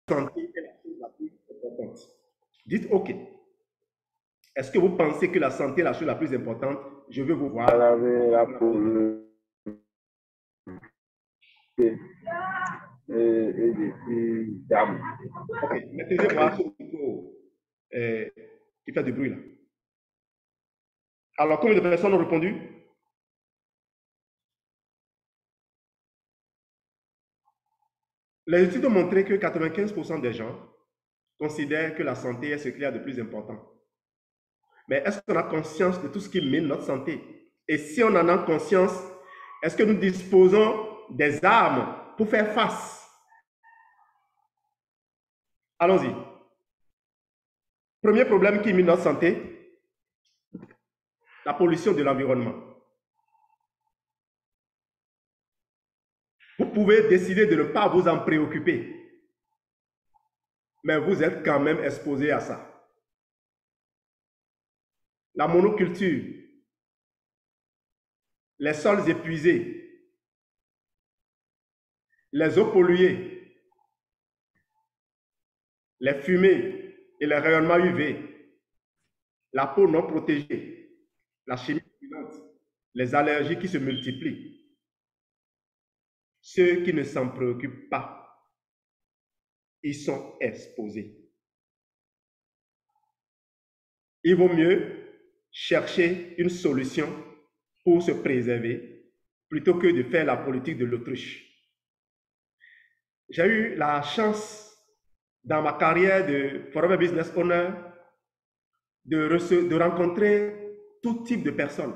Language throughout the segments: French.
santé est la chose la plus importante. Dites OK. Est-ce que vous pensez que la santé est la chose la plus importante? Je veux vous voir. Ok, mettez-moi sur le micro qui fait du bruit là. Alors, combien de personnes ont répondu? Les études ont montré que 95% des gens considèrent que la santé est ce qu'il y a de plus important. Mais est-ce qu'on a conscience de tout ce qui mine notre santé? Et si on en a conscience, est-ce que nous disposons des armes pour faire face? Allons-y. Premier problème qui mine notre santé, la pollution de l'environnement. Vous pouvez décider de ne pas vous en préoccuper, mais vous êtes quand même exposé à ça. La monoculture, les sols épuisés, les eaux polluées, les fumées et les rayonnements UV, la peau non protégée, la chimie brûlante, les allergies qui se multiplient. Ceux qui ne s'en préoccupent pas, ils sont exposés. Il vaut mieux chercher une solution pour se préserver plutôt que de faire la politique de l'autruche. J'ai eu la chance dans ma carrière de Forever Business Owner de rencontrer tout type de personnes.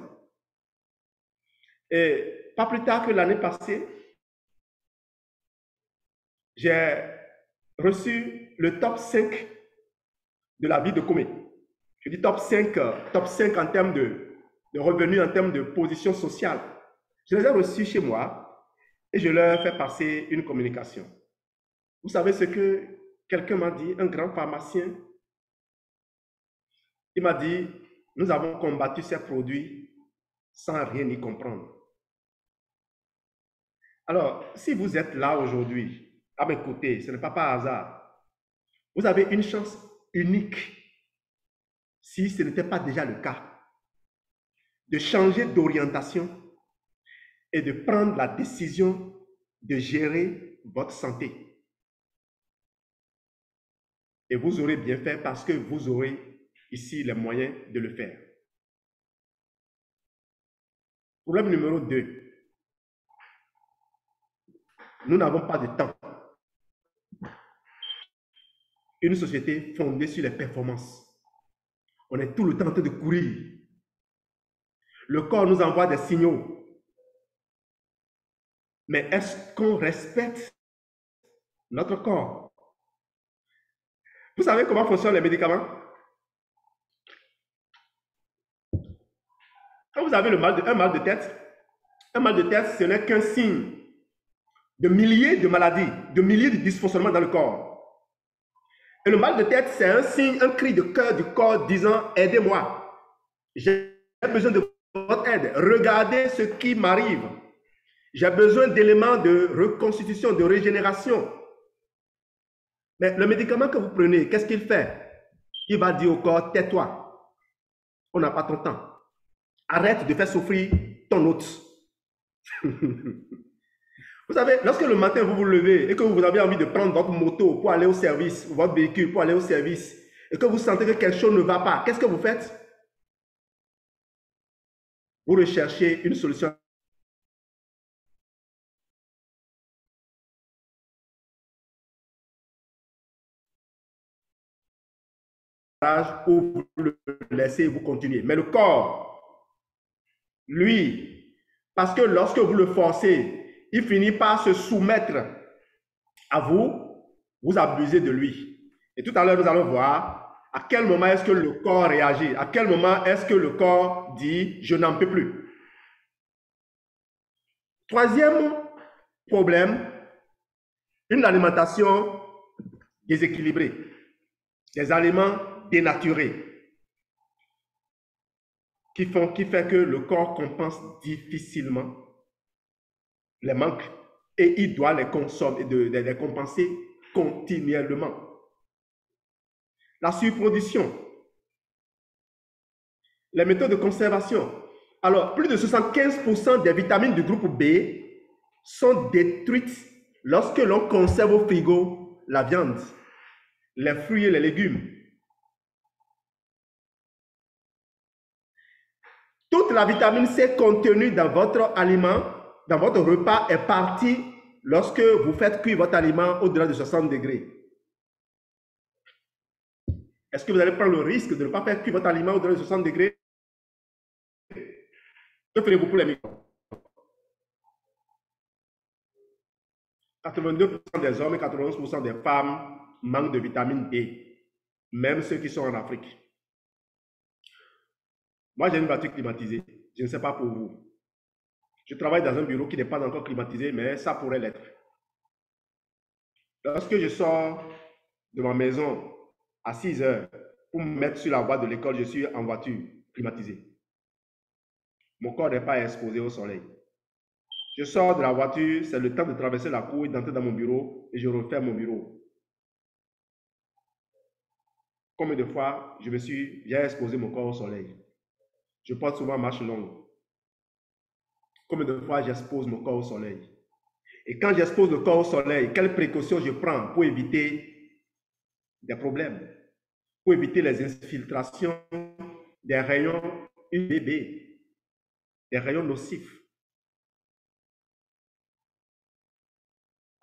Et pas plus tard que l'année passée, j'ai reçu le top 5 de la vie de Comé. Je dis top 5 en termes de revenus, en termes de position sociale. Je les ai reçus chez moi et je leur ai fait passer une communication. Vous savez ce que quelqu'un m'a dit, un grand pharmacien? Il m'a dit, nous avons combattu ces produits sans rien y comprendre. Alors, si vous êtes là aujourd'hui, à mes côtés, ce n'est pas par hasard. Vous avez une chance unique, si ce n'était pas déjà le cas, de changer d'orientation et de prendre la décision de gérer votre santé. Et vous aurez bien fait parce que vous aurez ici les moyens de le faire. Problème numéro 2. Nous n'avons pas de temps. Une société fondée sur les performances. On est tout le temps en train de courir. Le corps nous envoie des signaux. Mais est-ce qu'on respecte notre corps? Vous savez comment fonctionnent les médicaments? Quand vous avez un mal de tête, ce n'est qu'un signe de milliers de maladies, de milliers de dysfonctionnements dans le corps. Et le mal de tête, c'est un signe, un cri de cœur du corps disant « Aidez-moi, j'ai besoin de votre aide, regardez ce qui m'arrive, j'ai besoin d'éléments de reconstitution, de régénération. » Mais le médicament que vous prenez, qu'est-ce qu'il fait? Il va dire au corps « Tais-toi, on n'a pas ton temps. Arrête de faire souffrir ton hôte. » Vous savez, lorsque le matin vous vous levez et que vous avez envie de prendre votre moto pour aller au service, ou votre véhicule pour aller au service, et que vous sentez que quelque chose ne va pas, qu'est-ce que vous faites? Vous recherchez une solution ou vous le laissez et vous continuez. Mais le corps, lui, parce que lorsque vous le forcez, il finit par se soumettre à vous, vous abusez de lui. Et tout à l'heure, nous allons voir à quel moment est-ce que le corps réagit, à quel moment est-ce que le corps dit « je n'en peux plus ». Troisième problème, une alimentation déséquilibrée, des aliments dénaturés qui fait que le corps compense difficilement les manques et il doit les consommer, les compenser continuellement. La surproduction, les méthodes de conservation. Alors, plus de 75% des vitamines du groupe B sont détruites lorsque l'on conserve au frigo la viande, les fruits et les légumes. Toute la vitamine C contenue dans votre aliment, dans votre repas, est partie lorsque vous faites cuire votre aliment au-delà de 60 degrés. Est-ce que vous allez prendre le risque de ne pas faire cuire votre aliment au-delà de 60 degrés? Que ferez-vous pour les microbes? 82% des hommes et 91% des femmes manquent de vitamine D, même ceux qui sont en Afrique. Moi, j'ai une voiture climatisée. Je ne sais pas pour vous. Je travaille dans un bureau qui n'est pas encore climatisé, mais ça pourrait l'être. Lorsque je sors de ma maison à 6 heures pour me mettre sur la voie de l'école, je suis en voiture climatisée. Mon corps n'est pas exposé au soleil. Je sors de la voiture, c'est le temps de traverser la cour et d'entrer dans mon bureau et je referme mon bureau. Combien de fois j'ai exposé mon corps au soleil? Je porte souvent marche longue. Combien de fois j'expose mon corps au soleil? Et quand j'expose le corps au soleil, quelles précautions je prends pour éviter des problèmes, pour éviter les infiltrations des rayons UVB, des rayons nocifs?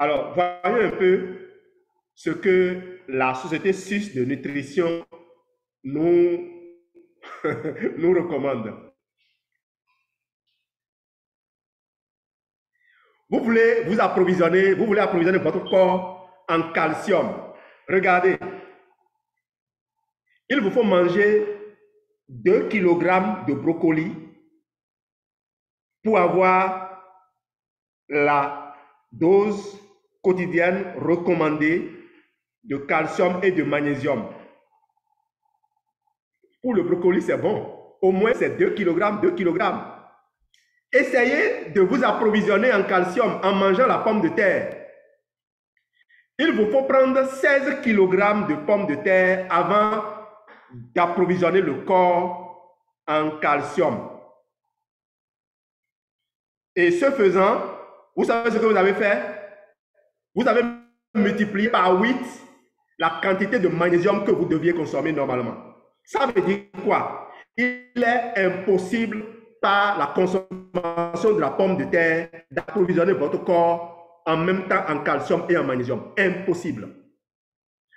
Alors, voyons un peu ce que la société suisse de nutrition nous, nous recommande. Vous voulez approvisionner votre corps en calcium. Regardez, il vous faut manger 2 kg de brocoli pour avoir la dose quotidienne recommandée de calcium et de magnésium. Pour le brocoli, c'est bon. Au moins, c'est 2 kg, 2 kg. Essayez de vous approvisionner en calcium en mangeant la pomme de terre. Il vous faut prendre 16 kg de pommes de terre avant d'approvisionner le corps en calcium. Et ce faisant, vous savez ce que vous avez fait? Vous avez multiplié par 8 la quantité de magnésium que vous deviez consommer normalement. Ça veut dire quoi? Il est impossible par la consommation de la pomme de terre d'approvisionner votre corps en même temps en calcium et en magnésium. Impossible.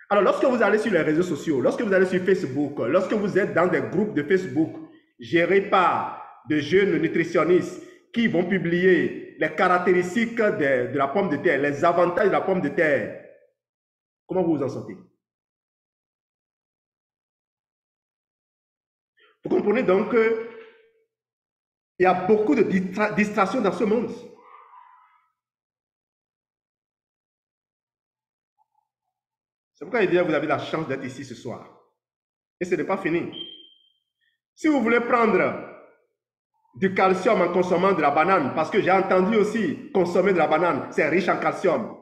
Alors, lorsque vous allez sur les réseaux sociaux, lorsque vous allez sur Facebook, lorsque vous êtes dans des groupes de Facebook gérés par de jeunes nutritionnistes qui vont publier les caractéristiques de la pomme de terre, les avantages de la pomme de terre, comment vous vous en sortez? Vous comprenez donc qu'il y a beaucoup de distractions dans ce monde. C'est pourquoi il dit que vous avez la chance d'être ici ce soir. Et ce n'est pas fini. Si vous voulez prendre du calcium en consommant de la banane, parce que j'ai entendu aussi consommer de la banane, c'est riche en calcium.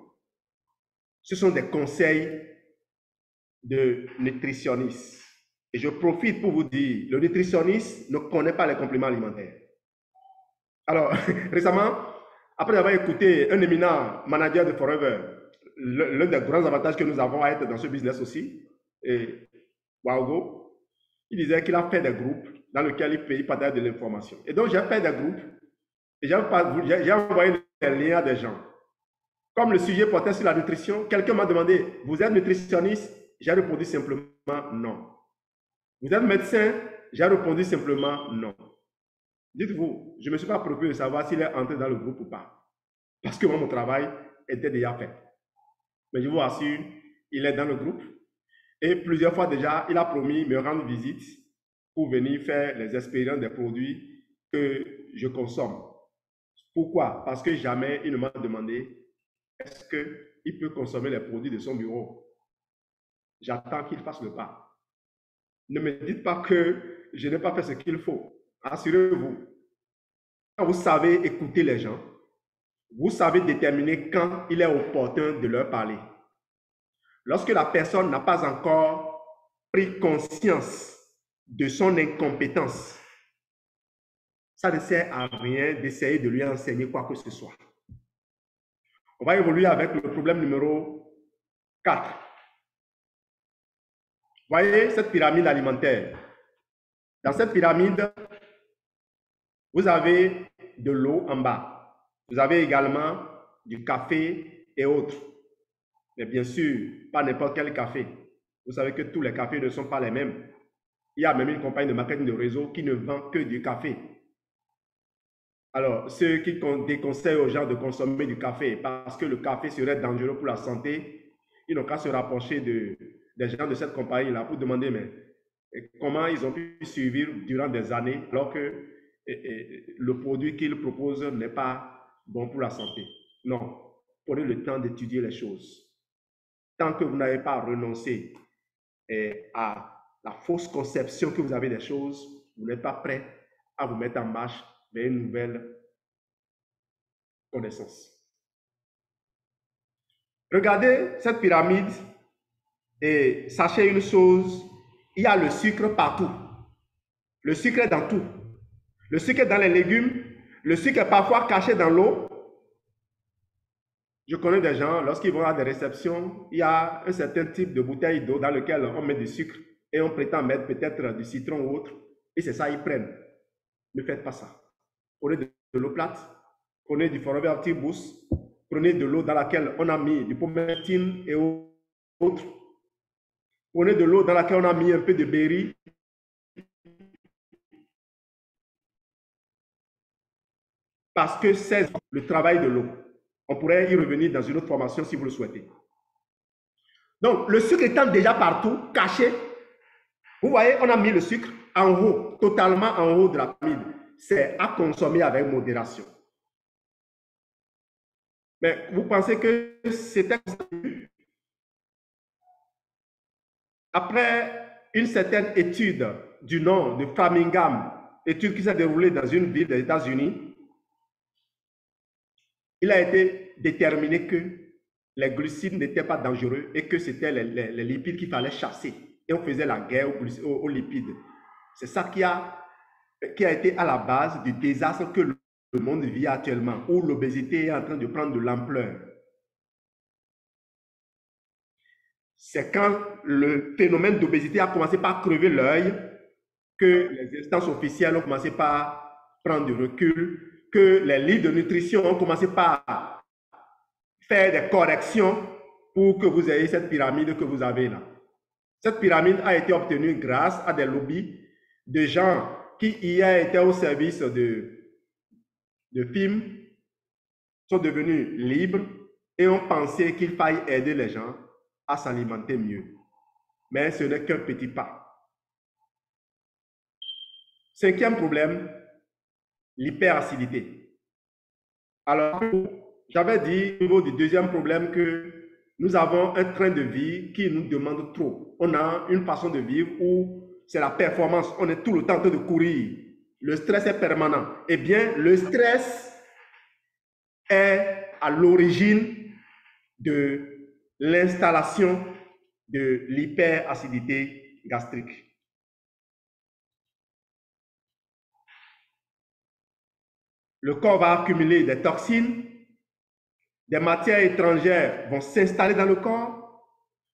Ce sont des conseils de nutritionnistes. Et je profite pour vous dire, le nutritionniste ne connaît pas les compléments alimentaires. Alors, récemment, après avoir écouté un éminent manager de Forever, l'un des grands avantages que nous avons à être dans ce business aussi, et Waogo, il disait qu'il a fait des groupes dans lesquels il partage de l'information. Et donc, j'ai fait des groupes et j'ai envoyé des liens à des gens. Comme le sujet portait sur la nutrition, quelqu'un m'a demandé, vous êtes nutritionniste? J'ai répondu simplement non. Vous êtes médecin? J'ai répondu simplement non. Dites-vous, je ne me suis pas préoccupé de savoir s'il est entré dans le groupe ou pas. Parce que moi, mon travail était déjà fait. Mais je vous assure, il est dans le groupe. Et plusieurs fois déjà, il a promis me rendre visite pour venir faire les expériences des produits que je consomme. Pourquoi? Parce que jamais il ne m'a demandé est-ce qu'il peut consommer les produits de son bureau. J'attends qu'il fasse le pas. Ne me dites pas que je n'ai pas fait ce qu'il faut. Assurez-vous. Quand vous savez écouter les gens, vous savez déterminer quand il est opportun de leur parler. lorsque la personne n'a pas encore pris conscience de son incompétence, ça ne sert à rien d'essayer de lui enseigner quoi que ce soit. On va évoluer avec le problème numéro 4. Voyez cette pyramide alimentaire. Dans cette pyramide, vous avez de l'eau en bas. Vous avez également du café et autres. Mais bien sûr, pas n'importe quel café. Vous savez que tous les cafés ne sont pas les mêmes. Il y a même une compagnie de marketing de réseau qui ne vend que du café. Alors, ceux qui déconseillent aux gens de consommer du café parce que le café serait dangereux pour la santé, ils n'ont qu'à se rapprocher des gens de cette compagnie-là pour demander mais, comment ils ont pu survivre durant des années alors que le produit qu'ils proposent n'est pas bon pour la santé. Non, prenez le temps d'étudier les choses. Tant que vous n'avez pas renoncé à la fausse conception que vous avez des choses, vous n'êtes pas prêt à vous mettre en marche vers une nouvelle connaissance. Regardez cette pyramide et sachez une chose, il y a le sucre partout. Le sucre est dans tout. Le sucre est dans les légumes, le sucre est parfois caché dans l'eau. Je connais des gens, lorsqu'ils vont à des réceptions, il y a un certain type de bouteille d'eau dans lequel on met du sucre et on prétend mettre peut-être du citron ou autre, et c'est ça, ils prennent. Ne faites pas ça. Prenez de l'eau plate, prenez du forever anti-boost, prenez de l'eau dans laquelle on a mis du pometine et autres. Prenez de l'eau dans laquelle on a mis un peu de berry. Parce que c'est le travail de l'eau. On pourrait y revenir dans une autre formation si vous le souhaitez. Donc, le sucre étant déjà partout, caché, vous voyez, on a mis le sucre en haut, totalement en haut de la pyramide. C'est à consommer avec modération. Mais vous pensez que c'était... Après une certaine étude du nom de Framingham, étude qui s'est déroulée dans une ville des États-Unis, il a été déterminé que les glucides n'étaient pas dangereux et que c'était les lipides qu'il fallait chasser. Et on faisait la guerre aux lipides. C'est ça qui a été à la base du désastre que le monde vit actuellement, où l'obésité est en train de prendre de l'ampleur. C'est quand le phénomène d'obésité a commencé par crever l'œil que les instances officielles ont commencé par prendre du recul, que les livres de nutrition ont commencé par faire des corrections pour que vous ayez cette pyramide que vous avez là. Cette pyramide a été obtenue grâce à des lobbies de gens qui hier étaient au service de films, sont devenus libres et ont pensé qu'il faille aider les gens à s'alimenter mieux. Mais ce n'est qu'un petit pas. Cinquième problème, l'hyperacidité. Alors, j'avais dit au niveau du deuxième problème que nous avons un train de vie qui nous demande trop. On a une façon de vivre où c'est la performance. On est tout le temps en train de courir. Le stress est permanent. Eh bien, le stress est à l'origine de l'installation de l'hyperacidité gastrique. Le corps va accumuler des toxines, des matières étrangères vont s'installer dans le corps,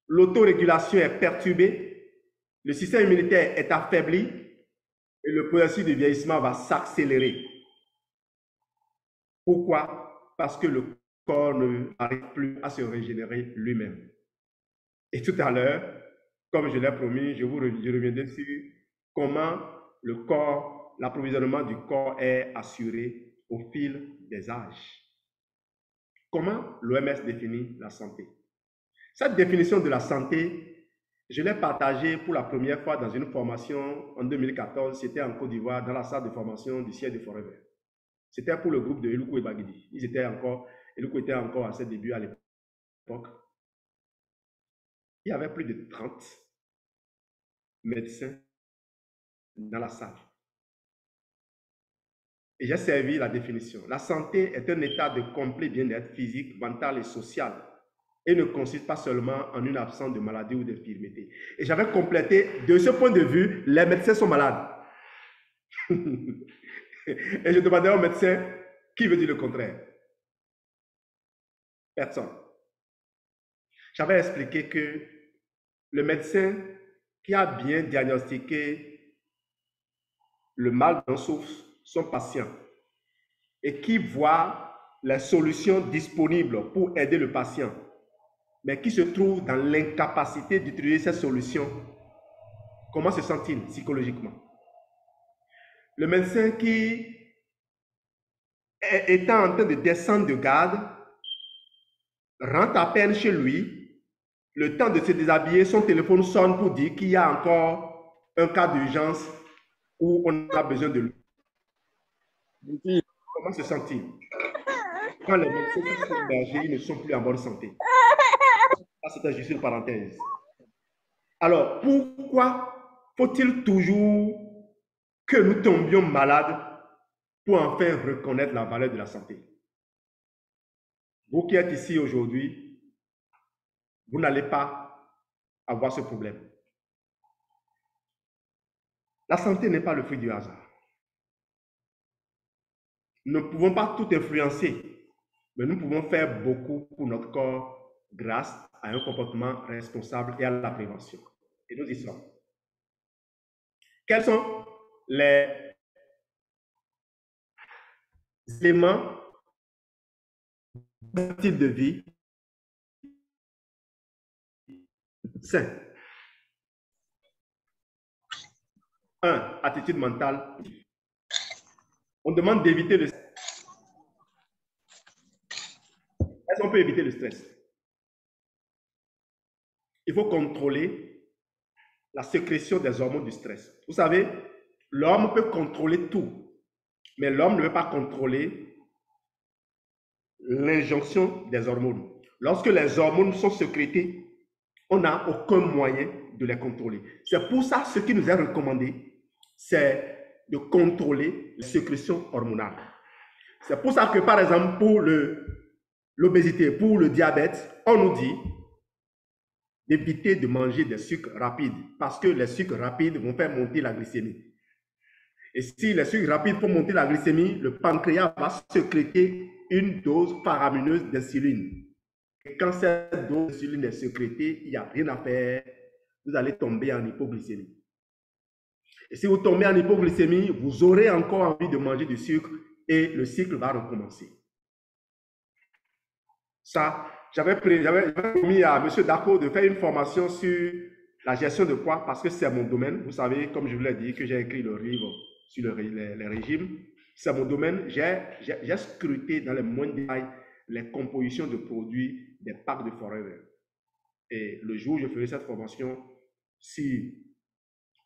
l'autorégulation est perturbée, le système immunitaire est affaibli et le processus de vieillissement va s'accélérer. Pourquoi? Parce que le corps n'arrive plus à se régénérer lui-même. Et tout à l'heure, comme je l'ai promis, je reviendrai sur comment le corps, l'approvisionnement du corps est assuré au fil des âges. Comment l'OMS définit la santé? Cette définition de la santé, je l'ai partagée pour la première fois dans une formation en 2014. C'était en Côte d'Ivoire, dans la salle de formation du siège de Forever. C'était pour le groupe de Eluku et Bagidi. Eluku était encore à ses débuts à l'époque. Il y avait plus de 30 médecins dans la salle. Et j'ai servi la définition. La santé est un état de complet bien-être physique, mental et social et ne consiste pas seulement en une absence de maladie ou d'infirmité. Et j'avais complété, de ce point de vue, les médecins sont malades. Et je demandais au médecin, qui veut dire le contraire? Personne. J'avais expliqué que le médecin qui a bien diagnostiqué le mal dont souffre son patient et qui voit les solutions disponibles pour aider le patient, mais qui se trouve dans l'incapacité d'utiliser ces solutions, comment se sent-il psychologiquement? Le médecin qui est en train de descendre de garde rentre à peine chez lui, le temps de se déshabiller, son téléphone sonne pour dire qu'il y a encore un cas d'urgence où on a besoin de lui. Comment se sent-il? Quand les médecins sont immergés, ils ne sont plus en bonne santé. Ça, c'était juste une parenthèse. Alors, pourquoi faut-il toujours que nous tombions malades pour enfin reconnaître la valeur de la santé? Vous qui êtes ici aujourd'hui, vous n'allez pas avoir ce problème. La santé n'est pas le fruit du hasard. Nous ne pouvons pas tout influencer, mais nous pouvons faire beaucoup pour notre corps grâce à un comportement responsable et à la prévention. Et nous y sommes. Quels sont les éléments d'un style de vie sain? 1. Attitude mentale. On demande d'éviter le stress. Est-ce qu'on peut éviter le stress? Il faut contrôler la sécrétion des hormones du stress. Vous savez, l'homme peut contrôler tout, mais l'homme ne peut pas contrôler l'injonction des hormones. Lorsque les hormones sont sécrétées, on n'a aucun moyen de les contrôler. C'est pour ça ce qui nous est recommandé, c'est de contrôler les sécrétions hormonales. C'est pour ça que, par exemple, pour l'obésité, pour le diabète, on nous dit d'éviter de manger des sucres rapides parce que les sucres rapides vont faire monter la glycémie. Et si les sucres rapides font monter la glycémie, le pancréas va sécréter une dose faramineuse d'insuline. Et quand cette dose d'insuline est sécrétée, il n'y a rien à faire. Vous allez tomber en hypoglycémie. Et si vous tombez en hypoglycémie, vous aurez encore envie de manger du sucre et le cycle va recommencer. Ça, j'avais promis à M. Dako de faire une formation sur la gestion de poids parce que c'est mon domaine. Vous savez, comme je vous l'ai dit, que j'ai écrit le livre sur les régimes. C'est mon domaine. J'ai scruté dans les moindres détails les compositions de produits des packs de Forever. Et le jour où je ferai cette formation, si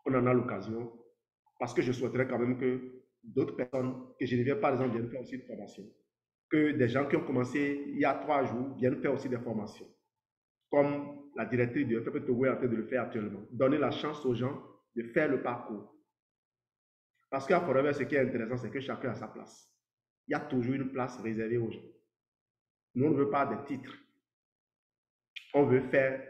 on en a l'occasion, parce que je souhaiterais quand même que d'autres personnes, que je ne viens par exemple, viennent faire aussi une formation. Que des gens qui ont commencé il y a 3 jours viennent faire aussi des formations. Comme la directrice de FFP Togo est en train de le faire actuellement. Donner la chance aux gens de faire le parcours. Parce qu'à Forever, ce qui est intéressant, c'est que chacun a sa place. Il y a toujours une place réservée aux gens. Nous, on ne veut pas des titres. On veut faire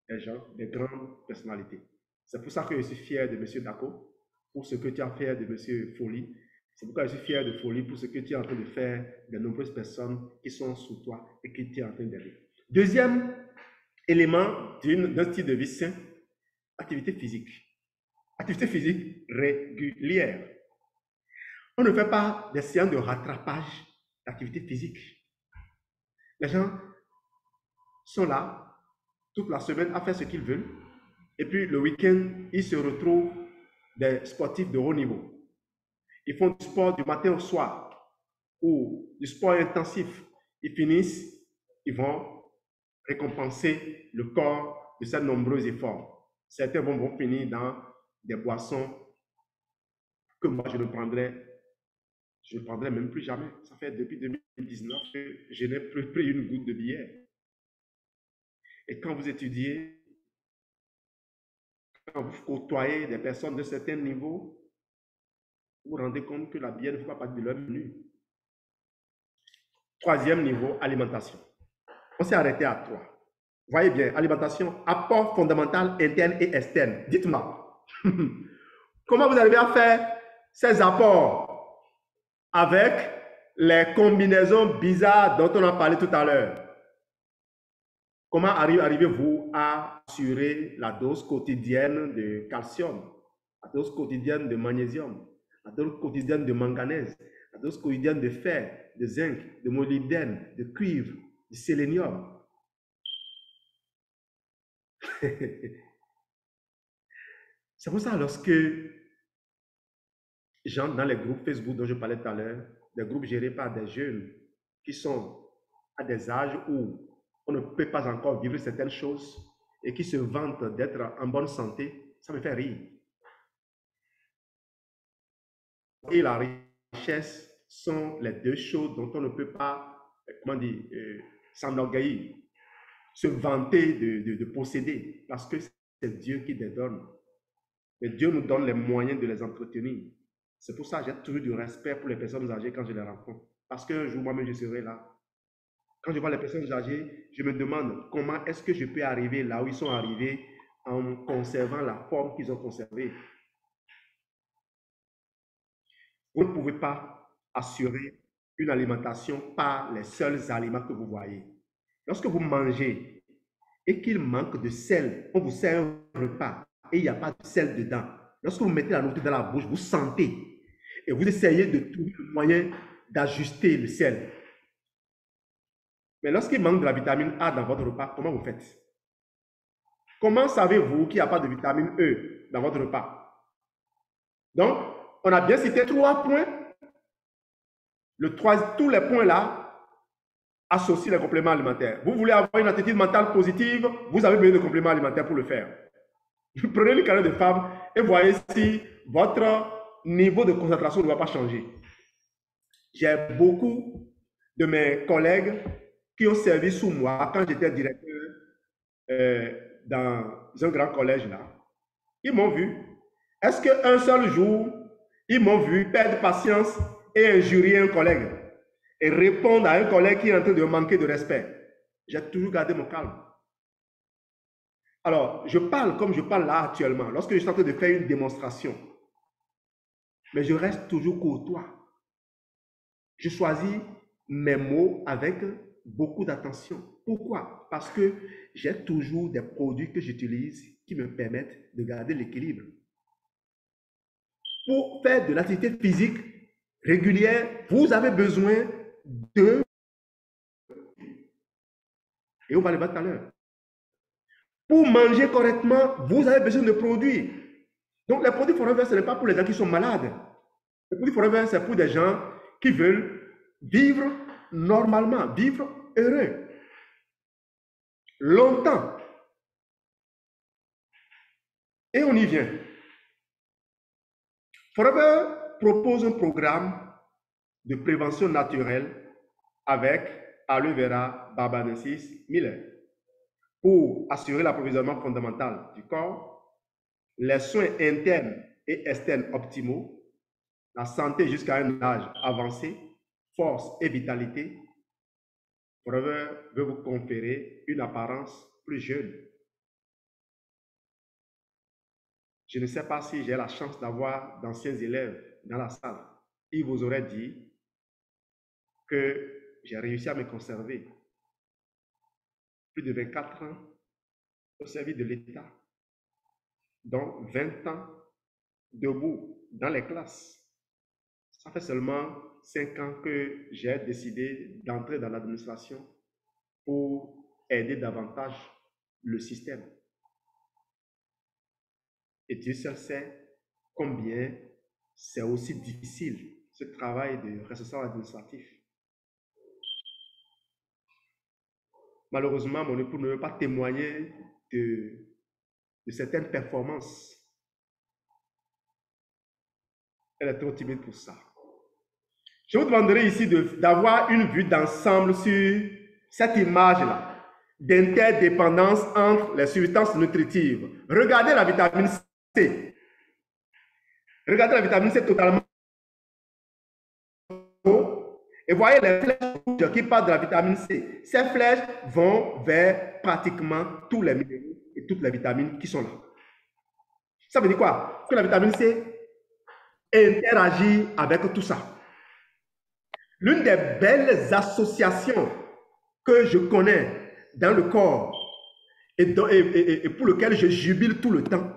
des gens, des grandes personnalités. C'est pour ça que je suis fier de M. Dako, pour ce que tu as fait de M. Folly. C'est pourquoi je suis fier de Folly pour ce que tu es en train de faire de nombreuses personnes qui sont sous toi et qui tu es en train d'aider. Deuxième élément d'un style de vie sain, activité physique. Activité physique régulière. On ne fait pas des séances de rattrapage d'activité physique. Les gens sont là toute la semaine à faire ce qu'ils veulent. Et puis le week-end, ils se retrouvent des sportifs de haut niveau. Ils font du sport du matin au soir ou du sport intensif. Ils finissent, ils vont récompenser le corps de ces nombreux efforts. Certains vont finir dans des boissons que moi je ne prendrai même plus jamais. Ça fait depuis 2019 que je n'ai plus pris une goutte de bière. Et quand vous étudiez, quand vous côtoyez des personnes de certains niveaux, vous vous rendez compte que la bière ne fait pas partie de leur menu. Troisième niveau, alimentation. On s'est arrêté à 3. Voyez bien, alimentation, apport fondamental interne et externe. Dites-moi, comment vous arrivez à faire ces apports avec les combinaisons bizarres dont on a parlé tout à l'heure? Comment arrivez-vous à assurer la dose quotidienne de calcium, la dose quotidienne de magnésium, la dose quotidienne de manganèse, la dose quotidienne de fer, de zinc, de molybdène, de cuivre, de sélénium? C'est pour ça, lorsque j'entre dans les groupes Facebook dont je parlais tout à l'heure, des groupes gérés par des jeunes qui sont à des âges où on ne peut pas encore vivre certaines choses et qui se vantent d'être en bonne santé, ça me fait rire. Et la richesse sont les deux choses dont on ne peut pas, comment dire, s'enorgueillir, se vanter de posséder, parce que c'est Dieu qui les donne. Et Dieu nous donne les moyens de les entretenir. C'est pour ça que j'ai toujours du respect pour les personnes âgées quand je les rencontre. Parce qu'un jour, moi-même, je serai là. Quand je vois les personnes âgées, je me demande comment est-ce que je peux arriver là où ils sont arrivés en conservant la forme qu'ils ont conservée. Vous ne pouvez pas assurer une alimentation par les seuls aliments que vous voyez. Lorsque vous mangez et qu'il manque de sel, on vous sert un repas et il n'y a pas de sel dedans. Lorsque vous mettez la nourriture dans la bouche, vous sentez et vous essayez de trouver le moyen d'ajuster le sel. Mais lorsqu'il manque de la vitamine A dans votre repas, comment vous faites? Comment savez-vous qu'il n'y a pas de vitamine E dans votre repas? Donc, on a bien cité 3 points. Tous les points là associent les compléments alimentaires. Vous voulez avoir une attitude mentale positive, vous avez besoin de compléments alimentaires pour le faire. Prenez le carnet de femmes et voyez si votre niveau de concentration ne va pas changer. J'ai beaucoup de mes collègues qui ont servi sous moi quand j'étais directeur dans un grand collège là. Ils m'ont vu. Est-ce qu'un seul jour, ils m'ont vu perdre patience et injurier un collègue et répondre à un collègue qui est en train de manquer de respect? J'ai toujours gardé mon calme. Alors, je parle comme je parle là actuellement, lorsque je suis en train de faire une démonstration. Mais je reste toujours courtois. Je choisis mes mots avec beaucoup d'attention. Pourquoi? Parce que j'ai toujours des produits que j'utilise qui me permettent de garder l'équilibre. Pour faire de l'activité physique régulière, vous avez besoin de... Et on va le voir tout à l'heure. Pour manger correctement, vous avez besoin de produits. Donc, les produits Forever, ce n'est pas pour les gens qui sont malades. Les produits Forever, c'est pour des gens qui veulent vivre normalement, vivre heureux, longtemps. Et on y vient. Forever propose un programme de prévention naturelle avec aloe vera barbadensis Miller pour assurer l'approvisionnement fondamental du corps, les soins internes et externes optimaux, la santé jusqu'à un âge avancé, force et vitalité. Forever veut vous conférer une apparence plus jeune. Je ne sais pas si j'ai la chance d'avoir d'anciens élèves dans la salle. Ils vous auraient dit que j'ai réussi à me conserver. Plus de 24 ans au service de l'État, dont 20 ans debout dans les classes. Ça fait seulement 5 ans que j'ai décidé d'entrer dans l'administration pour aider davantage le système. Et Dieu seul sait combien c'est aussi difficile ce travail de responsable administratif. Malheureusement, mon époux ne veut pas témoigner de certaines performances. Elle est trop timide pour ça. Je vous demanderai ici d'avoir une vue d'ensemble sur cette image-là, d'interdépendance entre les substances nutritives. Regardez la vitamine C. Regardez la vitamine C totalement Et voyez les flèches rouges qui parlent de la vitamine C. Ces flèches vont vers pratiquement tous les minéraux et toutes les vitamines qui sont là. Ça veut dire quoi? Que la vitamine C interagit avec tout ça. L'une des belles associations que je connais dans le corps et pour lequel je jubile tout le temps,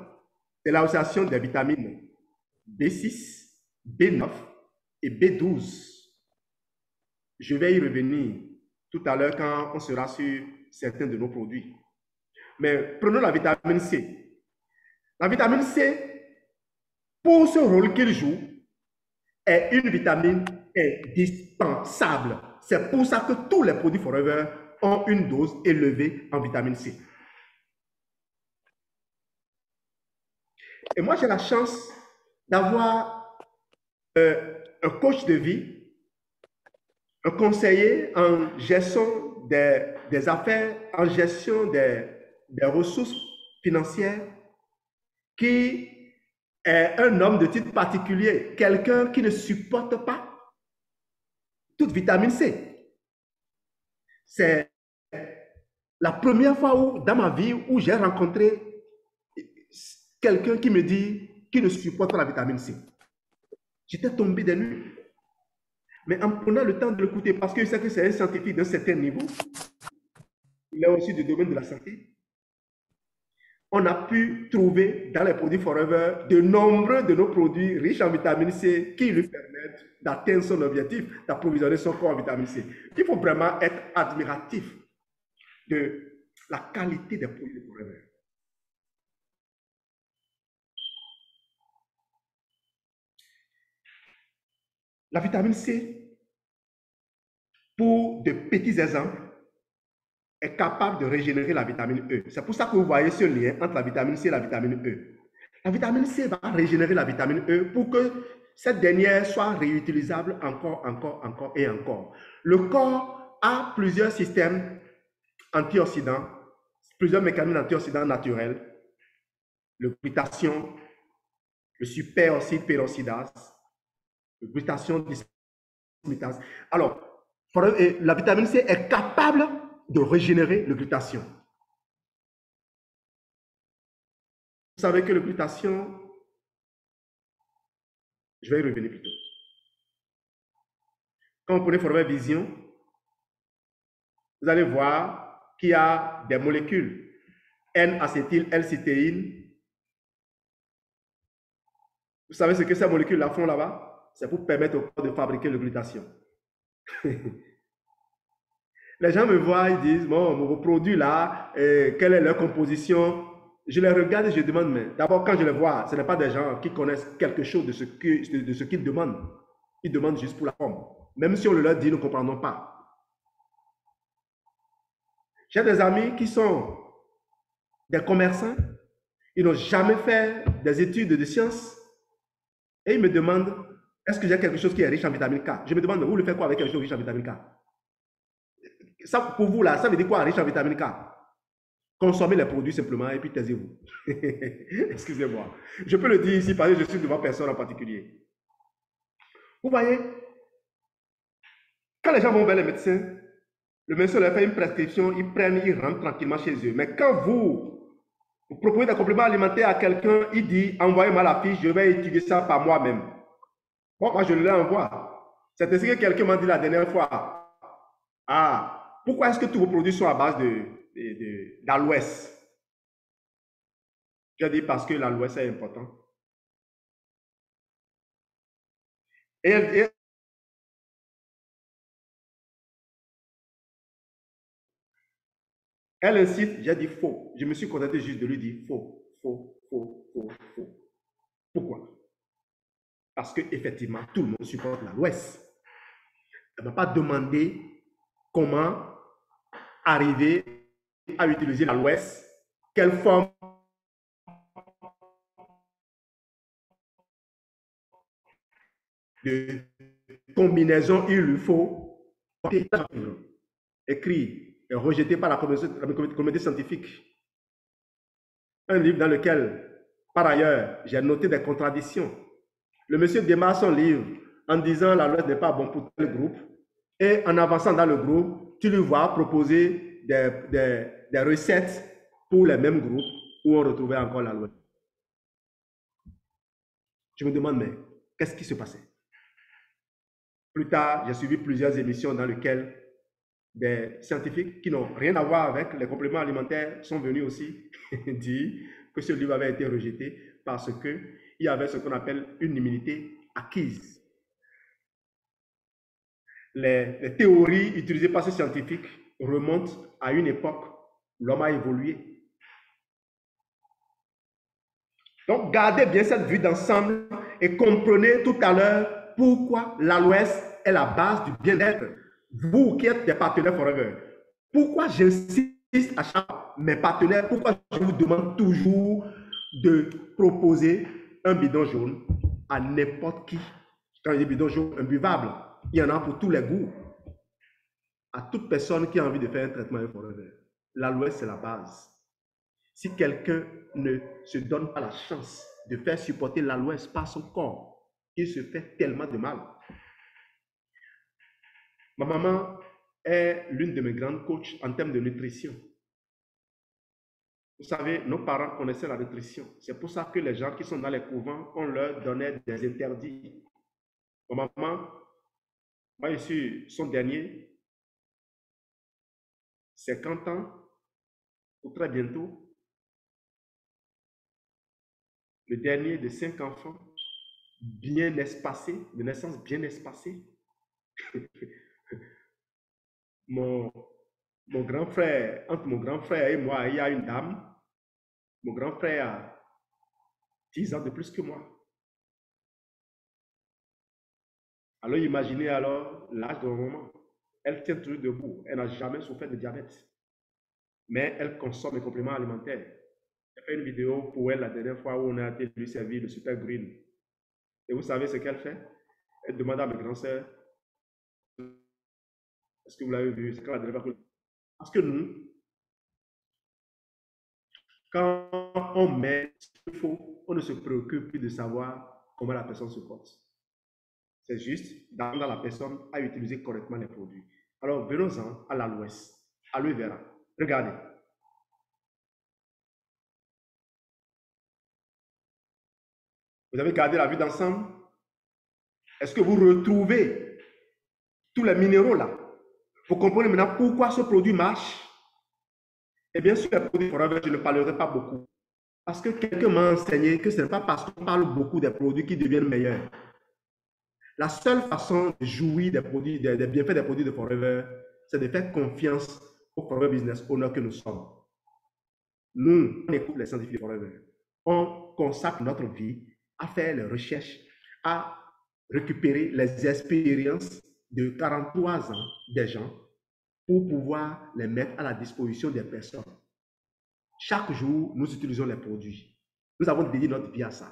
c'est l'association des vitamines B6, B9 et B12. Je vais y revenir tout à l'heure quand on sera sur certains de nos produits. Mais prenons la vitamine C. La vitamine C, pour ce rôle qu'il joue, est une vitamine indispensable. C'est pour ça que tous les produits Forever ont une dose élevée en vitamine C. Et moi, j'ai la chance d'avoir un coach de vie, un conseiller en gestion des affaires, en gestion des ressources financières, qui est un homme de type particulier, quelqu'un qui ne supporte pas toute vitamine C. C'est la première fois dans ma vie où j'ai rencontré quelqu'un qui me dit qu'il ne supporte pas la vitamine C. J'étais tombé des nues. Mais en prenant le temps de l'écouter, parce que je sais que c'est un scientifique d'un certain niveau, il est aussi du domaine de la santé, on a pu trouver dans les produits Forever de nombreux de nos produits riches en vitamine C qui lui permettent d'atteindre son objectif, d'approvisionner son corps en vitamine C. Il faut vraiment être admiratif de la qualité des produits Forever. La vitamine C, pour de petits exemples, est capable de régénérer la vitamine E. C'est pour ça que vous voyez ce lien entre la vitamine C et la vitamine E. La vitamine C va régénérer la vitamine E pour que cette dernière soit réutilisable encore et encore. Le corps a plusieurs systèmes antioxydants, plusieurs mécanismes antioxydants naturels, le glutathion, le superoxyde peroxydase, le glutathion dismutase. Alors, la vitamine C est capable de régénérer le glutathion. Vous savez que le glutathion, je vais y revenir plus tôt. Quand vous prenez Forever Vision, vous allez voir qu'il y a des molécules N-acétyl, L-cithéine. Vous savez ce que ces molécules-là font là-bas? C'est pour permettre au corps de fabriquer le glutathion. Les gens me voient, ils disent, bon, vos produits là, quelle est leur composition? Je les regarde et je demande, mais d'abord, quand je les vois, ce n'est pas des gens qui connaissent quelque chose de ce qu'ils demandent. Ils demandent juste pour la forme. Même si on le leur dit, ils ne comprendront pas. J'ai des amis qui sont des commerçants, ils n'ont jamais fait des études de sciences et ils me demandent, est-ce que j'ai quelque chose qui est riche en vitamine K? Je me demande, vous le faites quoi avec quelque chose riche en vitamine K? Ça, pour vous, là, ça veut dire quoi, riche en vitamine K? Consommez les produits simplement et puis taisez-vous. Excusez-moi. Je peux le dire ici parce que je suis devant personne en particulier. Vous voyez, quand les gens vont vers les médecins, le médecin leur fait une prescription, ils prennent, ils rentrent tranquillement chez eux. Mais quand vous proposez des compléments alimentaires à quelqu'un, il dit, envoyez-moi la fiche, je vais étudier ça par moi-même. Bon, moi, je le l'envoie. C'est ainsi que quelqu'un m'a dit la dernière fois, ah, pourquoi est-ce que tous vos produits sont à base d'aloès? J'ai dit parce que l'aloès est important. Et elle insiste, j'ai dit faux. Je me suis contenté juste de lui dire faux, faux, faux, faux, faux. Pourquoi? Parce qu'effectivement, tout le monde supporte l'aloès. Elle ne m'a pas demandé comment arriver à utiliser l'aloès, quelle forme de combinaison il lui faut. Écrit et rejeté par la communauté scientifique. Un livre dans lequel, par ailleurs, j'ai noté des contradictions. Le monsieur démarre son livre en disant l'aloès n'est pas bon pour tel groupe. Et en avançant dans le groupe, tu lui vois proposer des recettes pour les mêmes groupes où on retrouvait encore la loi. Je me demande, mais qu'est-ce qui se passait? Plus tard, j'ai suivi plusieurs émissions dans lesquelles des scientifiques qui n'ont rien à voir avec les compléments alimentaires sont venus aussi dire que ce livre avait été rejeté parce qu'il y avait ce qu'on appelle une immunité acquise. Les théories utilisées par ces scientifiques remontent à une époque où l'homme a évolué. Donc, gardez bien cette vue d'ensemble et comprenez tout à l'heure pourquoi l'aloès est la base du bien-être. Vous qui êtes des partenaires Forever, pourquoi j'insiste à chaque mes partenaires, pourquoi je vous demande toujours de proposer un bidon jaune à n'importe qui. Quand je dis bidon jaune, imbuvable, il y en a pour tous les goûts. À toute personne qui a envie de faire un traitement Forever, l'aloès, c'est la base. Si quelqu'un ne se donne pas la chance de faire supporter l'aloès par son corps, il se fait tellement de mal. Ma maman est l'une de mes grandes coachs en termes de nutrition. Vous savez, nos parents connaissaient la nutrition. C'est pour ça que les gens qui sont dans les couvents, on leur donnait des interdits. Ma maman, moi je suis son dernier, 50 ans, ou très bientôt, le dernier de 5 enfants, bien espacés, de naissance bien espacée. mon grand frère, entre mon grand frère et moi, il y a une dame. Mon grand frère a 10 ans de plus que moi. Alors imaginez alors l'âge de maman. Elle tient toujours debout. Elle n'a jamais souffert de diabète. Mais elle consomme les compléments alimentaires. J'ai fait une vidéo pour elle la dernière fois où on a été lui servir le Super Green. Et vous savez ce qu'elle fait? Elle demande à mes grands sœurs, est-ce que vous l'avez vu? C'est quand la dernière fois que... Parce que nous, quand on met ce qu'il faut, on ne se préoccupe plus de savoir comment la personne se porte. C'est juste d'apprendre à la personne à utiliser correctement les produits. Alors, venons-en à l'aloès, aloe vera. Regardez. Vous avez gardé la vue d'ensemble? Est-ce que vous retrouvez tous les minéraux là? Vous comprenez maintenant pourquoi ce produit marche? Et bien sûr, les produits Forever, je ne parlerai pas beaucoup. Parce que quelqu'un m'a enseigné que ce n'est pas parce qu'on parle beaucoup des produits qui deviennent meilleurs. La seule façon de jouir des produits, des bienfaits des produits de Forever, c'est de faire confiance au Forever Business Owner que nous sommes. Nous, on écoute les scientifiques Forever. On consacre notre vie à faire les recherches, à récupérer les expériences de 43 ans des gens pour pouvoir les mettre à la disposition des personnes. Chaque jour, nous utilisons les produits. Nous avons dédié notre vie à ça.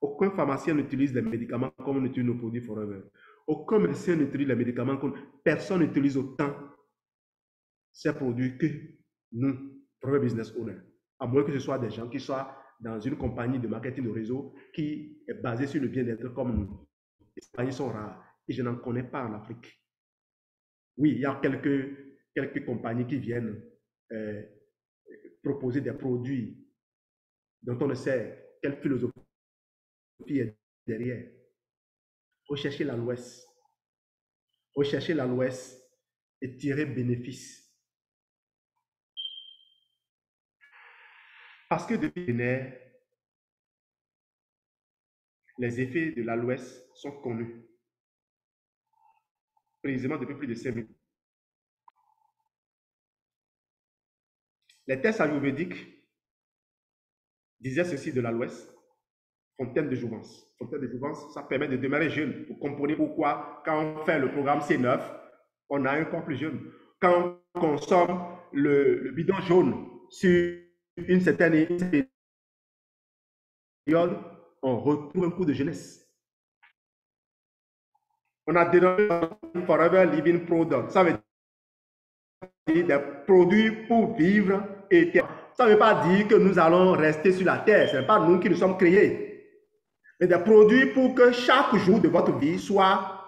Aucun pharmacien n'utilise les médicaments comme on utilise nos produits Forever. Aucun médecin n'utilise les médicaments comme... Personne n'utilise autant ces produits que nous, Forever Business Owner. À moins que ce soit des gens qui soient dans une compagnie de marketing de réseau qui est basée sur le bien-être comme nous. Les compagnies sont rares et je n'en connais pas en Afrique. Oui, il y a quelques compagnies qui viennent proposer des produits dont on ne sait quelle philosophie est derrière. Recherchez l'aloès. Recherchez l'aloès et tirer bénéfice. Parce que depuis les nerfs, les effets de l'aloès sont connus. Précisément depuis plus de 5 minutes. Les tests ayurvédiques disaient ceci de l'aloès: fontaine de jouvence. Fontaine de jouvence, ça permet de demeurer jeune. Vous comprenez pourquoi, quand on fait le programme C9, on a un corps plus jeune. Quand on consomme le bidon jaune sur une certaine période, on retrouve un coup de jeunesse. On a dénommé Forever Living Product. Ça veut dire des produits pour vivre éternellement. Ça ne veut pas dire que nous allons rester sur la terre. Ce n'est pas nous qui nous sommes créés. Mais des produits pour que chaque jour de votre vie soit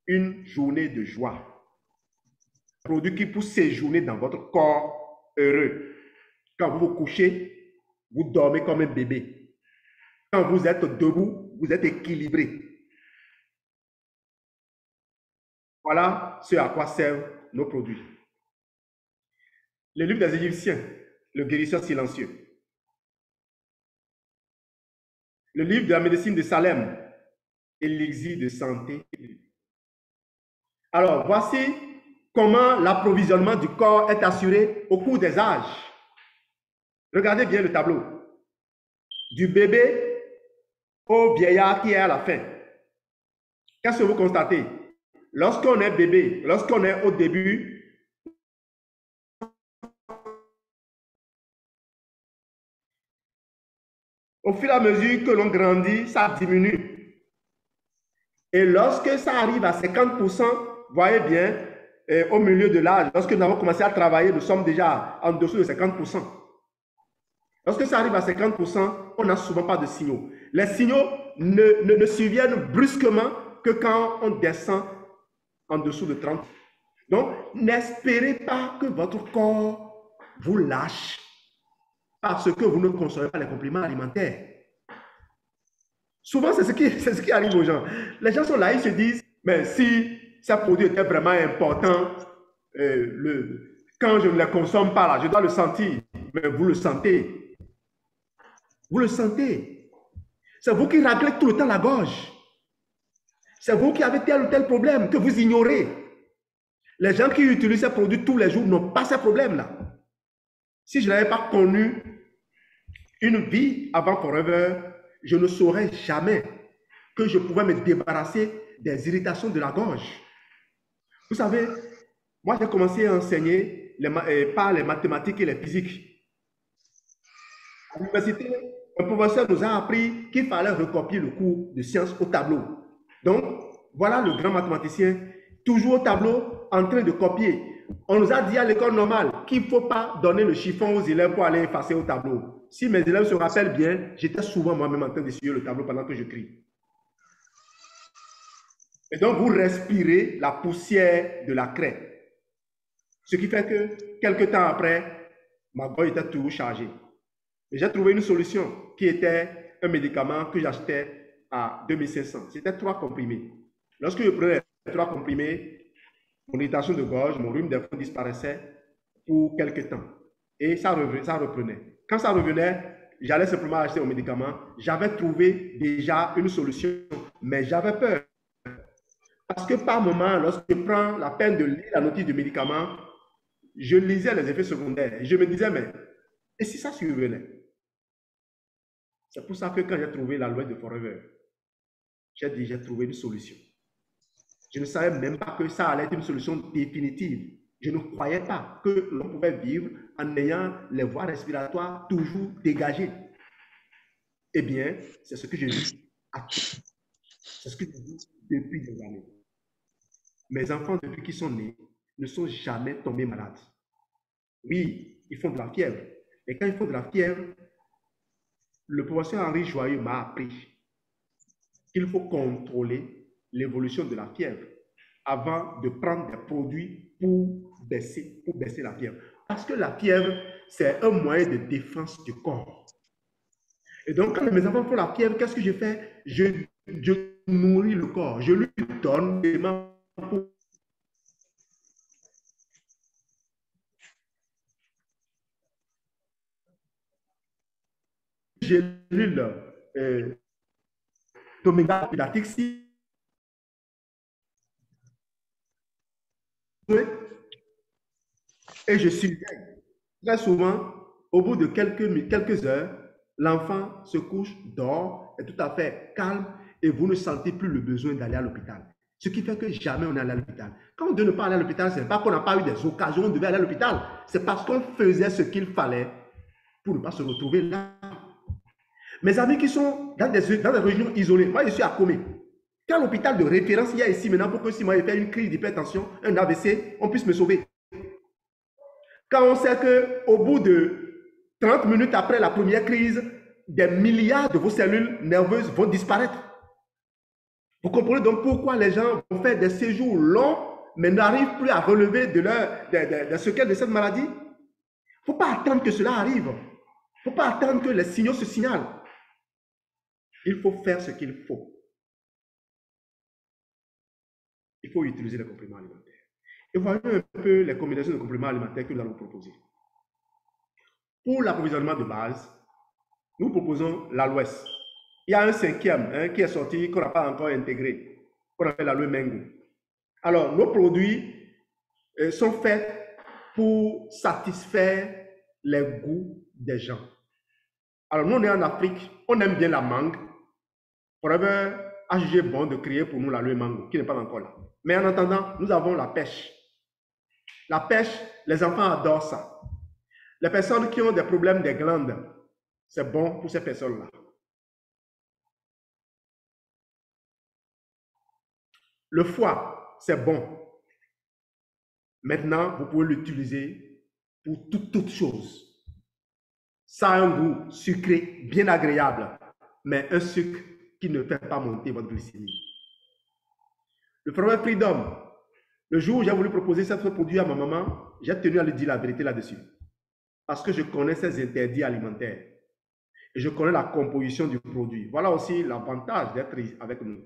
une journée de joie. produit qui pour séjourner dans votre corps heureux. Quand vous vous couchez, vous dormez comme un bébé. Quand vous êtes debout, vous êtes équilibré. Voilà ce à quoi servent nos produits. Le livre des Égyptiens, le guérisseur silencieux. Le livre de la médecine de Salem, élixir de santé. Alors, voici comment l'approvisionnement du corps est assuré au cours des âges. Regardez bien le tableau. Du bébé au vieillard qui est à la fin. Qu'est-ce que vous constatez? Lorsqu'on est bébé, lorsqu'on est au début, au fur et à mesure que l'on grandit, ça diminue. Et lorsque ça arrive à 50%, voyez bien, au milieu de l'âge, lorsque nous avons commencé à travailler, nous sommes déjà en dessous de 50%. Lorsque ça arrive à 50%, on n'a souvent pas de signaux. Les signaux ne surviennent brusquement que quand on descend en dessous de 30. Donc, n'espérez pas que votre corps vous lâche parce que vous ne consommez pas les compléments alimentaires. Souvent, c'est ce qui arrive aux gens. Les gens sont là, ils se disent, mais si ce produit était vraiment important, quand je ne les consomme pas, là, je dois le sentir. Mais vous le sentez. Vous le sentez. C'est vous qui raclez tout le temps la gorge. C'est vous qui avez tel ou tel problème que vous ignorez. Les gens qui utilisent ces produits tous les jours n'ont pas ces problèmes-là. Si je n'avais pas connu une vie avant Forever, je ne saurais jamais que je pouvais me débarrasser des irritations de la gorge. Vous savez, moi j'ai commencé à enseigner par les mathématiques et les physiques. À l'université, un professeur nous a appris qu'il fallait recopier le cours de sciences au tableau. Donc, voilà le grand mathématicien, toujours au tableau, en train de copier. On nous a dit à l'école normale qu'il ne faut pas donner le chiffon aux élèves pour aller effacer au tableau. Si mes élèves se rappellent bien, j'étais souvent moi-même en train d'essuyer le tableau pendant que je crie. Et donc, vous respirez la poussière de la craie. Ce qui fait que, quelques temps après, ma gorge était toujours chargée. Et j'ai trouvé une solution qui était un médicament que j'achetais à 2500. C'était 3 comprimés. Lorsque je prenais 3 comprimés, mon irritation de gorge, mon rhume des foins disparaissait pour quelques temps. Et ça reprenait. Quand ça revenait, j'allais simplement acheter mon médicament. J'avais trouvé déjà une solution, mais j'avais peur. Parce que par moment, lorsque je prends la peine de lire la notice du médicament, je lisais les effets secondaires. Je me disais, mais et si ça survenait? C'est pour ça que quand j'ai trouvé l'aloe de Forever, j'ai dit, j'ai trouvé une solution. Je ne savais même pas que ça allait être une solution définitive. Je ne croyais pas que l'on pouvait vivre en ayant les voies respiratoires toujours dégagées. Eh bien, c'est ce que je vis. C'est ce que je vis depuis des années. Mes enfants, depuis qu'ils sont nés, ne sont jamais tombés malades. Oui, ils font de la fièvre. Et quand ils font de la fièvre, le professeur Henri Joyeux m'a appris qu'il faut contrôler l'évolution de la fièvre avant de prendre des produits pour baisser la fièvre. Parce que la fièvre, c'est un moyen de défense du corps. Et donc, quand mes enfants font la fièvre, qu'est-ce que je fais? Je nourris le corps. Je lui donne des éléments pour gélules d'oméga pédatique et je surveille. Très souvent, au bout de quelques heures, l'enfant se couche, dort, est tout à fait calme et vous ne sentez plus le besoin d'aller à l'hôpital. Ce qui fait que jamais on est allé à l'hôpital. Quand on ne pas aller à l'hôpital, ce n'est pas qu'on n'a pas eu des occasions, on devait aller à l'hôpital. C'est parce qu'on faisait ce qu'il fallait pour ne pas se retrouver là. Mes amis qui sont dans des régions isolées, moi je suis à Comé. Quel hôpital de référence il y a ici maintenant pour que si moi j'ai fait une crise d'hypertension, un AVC, on puisse me sauver? Quand on sait qu'au bout de 30 minutes après la première crise, des milliards de vos cellules nerveuses vont disparaître. Vous comprenez donc pourquoi les gens vont faire des séjours longs mais n'arrivent plus à relever de séquelles de cette maladie. Il ne faut pas attendre que cela arrive. Il ne faut pas attendre que les signaux se signalent. Il faut faire ce qu'il faut. Il faut utiliser les compléments alimentaires. Et voyons un peu les combinaisons de compléments alimentaires que nous allons proposer. Pour l'approvisionnement de base, nous proposons l'aloès. Il y a un cinquième qui est sorti, qu'on n'a pas encore intégré, qu'on appelle l'aloe mango. Alors, nos produits sont faits pour satisfaire les goûts des gens. Alors, nous, on est en Afrique, on aime bien la mangue. Forever a jugé bon de créer pour nous l'aloe mango, qui n'est pas encore là. Mais en attendant, nous avons la pêche. La pêche, les enfants adorent ça. Les personnes qui ont des problèmes des glandes, c'est bon pour ces personnes-là. Le foie, c'est bon. Maintenant, vous pouvez l'utiliser pour toute chose. Ça a un goût sucré, bien agréable, mais un sucre qui ne fait pas monter votre glycémie. Le Forever Freedom, le jour où j'ai voulu proposer ce produit à ma maman, j'ai tenu à lui dire la vérité là-dessus. Parce que je connais ses interdits alimentaires. Et je connais la composition du produit. Voilà aussi l'avantage d'être avec nous.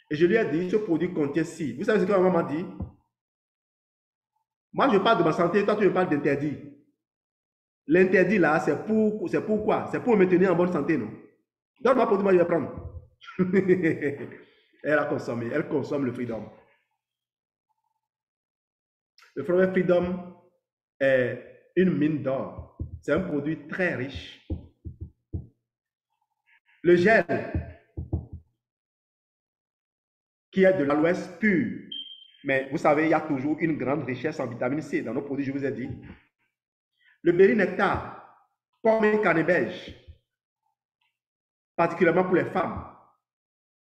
Et je lui ai dit, ce produit contient ci. Vous savez ce que ma maman dit? Moi, je parle de ma santé, toi, tu me parles d'interdit. L'interdit, là, c'est pour quoi? C'est pour me maintenir en bonne santé, non? Donne-moi produit, moi, je vais prendre. Elle a consommé. Elle consomme le Freedom. Le Forever Freedom est une mine d'or. C'est un produit très riche. Le gel, qui est de l'aloès pur. Mais vous savez, il y a toujours une grande richesse en vitamine C dans nos produits, je vous ai dit. Le berry nectar, pomme et cannabis, particulièrement pour les femmes,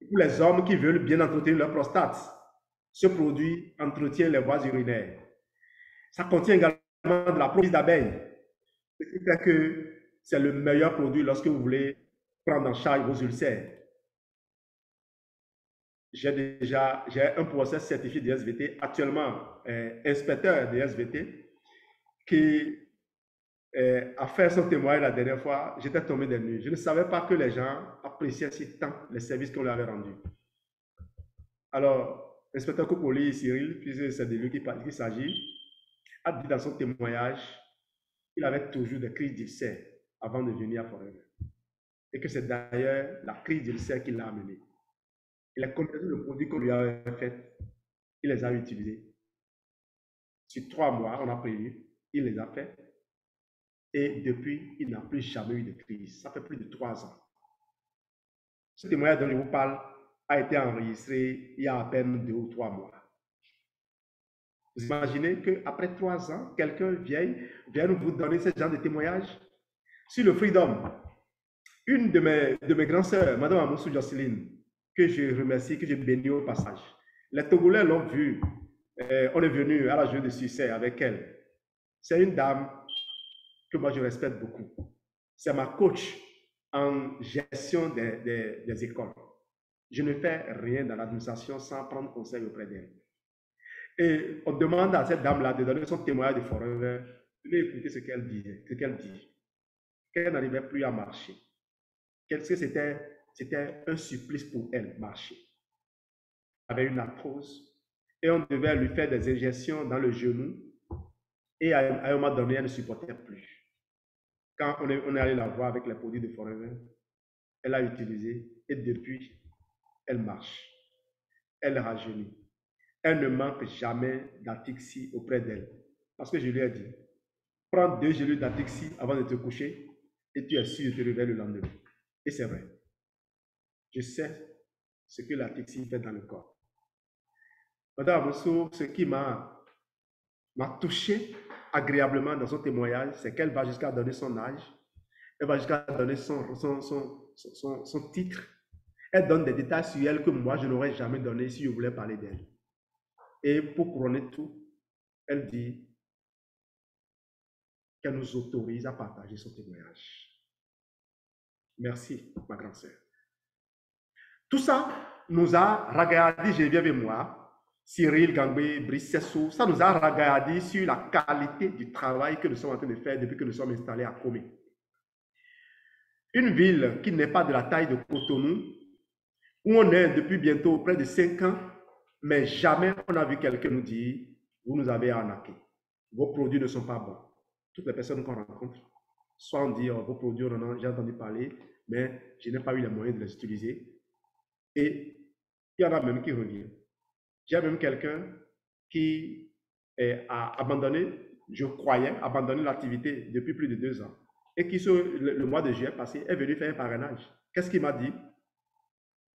pour les hommes qui veulent bien entretenir leur prostate. Ce produit entretient les voies urinaires. Ça contient également de la propolis d'abeille, ce qui fait que c'est le meilleur produit lorsque vous voulez prendre en charge vos ulcères. J'ai un process certifié de SVT, actuellement inspecteur de SVT, qui a fait son témoignage la dernière fois. J'étais tombé des nues. Je ne savais pas que les gens appréciaient si tant les services qu'on leur avait rendus. Alors, l'inspecteur Kokoli, Cyril, puisque c'est de lui qu'il s'agit, a dit dans son témoignage qu'il avait toujours des crises d'ulcère avant de venir à Forever. Et que c'est d'ailleurs la crise d'ulcère qui l'a amené. Il a combinaisons de produits qu'on lui avait fait, il les a utilisés. Sur 3 mois, on a prévu, il les a fait. Et depuis, il n'a plus jamais eu de crise. Ça fait plus de 3 ans. Ce témoignage dont je vous parle a été enregistré il y a à peine 2 ou 3 mois. Vous imaginez qu'après 3 ans, quelqu'un vienne vous donner ce genre de témoignage? Sur le Freedom, une de mes grandes sœurs, Madame Amoussou Jocelyne, que je remercie, que je bénis au passage. Les Togolais l'ont vu. On est venu à la journée de succès avec elle. C'est une dame que moi je respecte beaucoup. C'est ma coach en gestion des écoles. Je ne fais rien dans l'administration sans prendre conseil auprès d'elle. Et on demande à cette dame-là de donner son témoignage de Forever. Venez écouter ce qu'elle disait, ce qu'elle dit. Qu'elle n'arrivait plus à marcher. C'était un supplice pour elle, marcher. Elle avait une arthrose et on devait lui faire des injections dans le genou. Et à un moment donné, elle ne supportait plus. Quand on est allé la voir avec les produits de Forever, elle a utilisé et depuis, elle marche. Elle rajeunit. Elle ne manque jamais d'Atixi auprès d'elle. Parce que je lui ai dit, prends 2 gélules d'Atixi avant de te coucher et tu es sûr de te réveiller le lendemain. Et c'est vrai. Je sais ce que l'Atixi fait dans le corps. Madame Amoussou, ce qui m'a touché agréablement dans son témoignage, c'est qu'elle va jusqu'à donner son âge, elle va jusqu'à donner son titre. Elle donne des détails sur elle que moi, je n'aurais jamais donné si je voulais parler d'elle. Et pour couronner tout, elle dit qu'elle nous autorise à partager son témoignage. Merci, ma grande sœur. Tout ça nous a regardé, Geneviève et moi, Cyril Gangbé, Brice Sessou, ça nous a regardé sur la qualité du travail que nous sommes en train de faire depuis que nous sommes installés à Comé. Une ville qui n'est pas de la taille de Cotonou, où on est depuis bientôt près de 5 ans, mais jamais on a vu quelqu'un nous dire, vous nous avez arnaqué, vos produits ne sont pas bons. Toutes les personnes qu'on rencontre, soit on dit, oh, vos produits, j'ai entendu parler, mais je n'ai pas eu les moyens de les utiliser. Et il y en a même qui reviennent. J'ai même quelqu'un qui a abandonné, je croyais, abandonné l'activité depuis plus de 2 ans et qui, sur le mois de juillet passé, est venu faire un parrainage. Qu'est-ce qu'il m'a dit?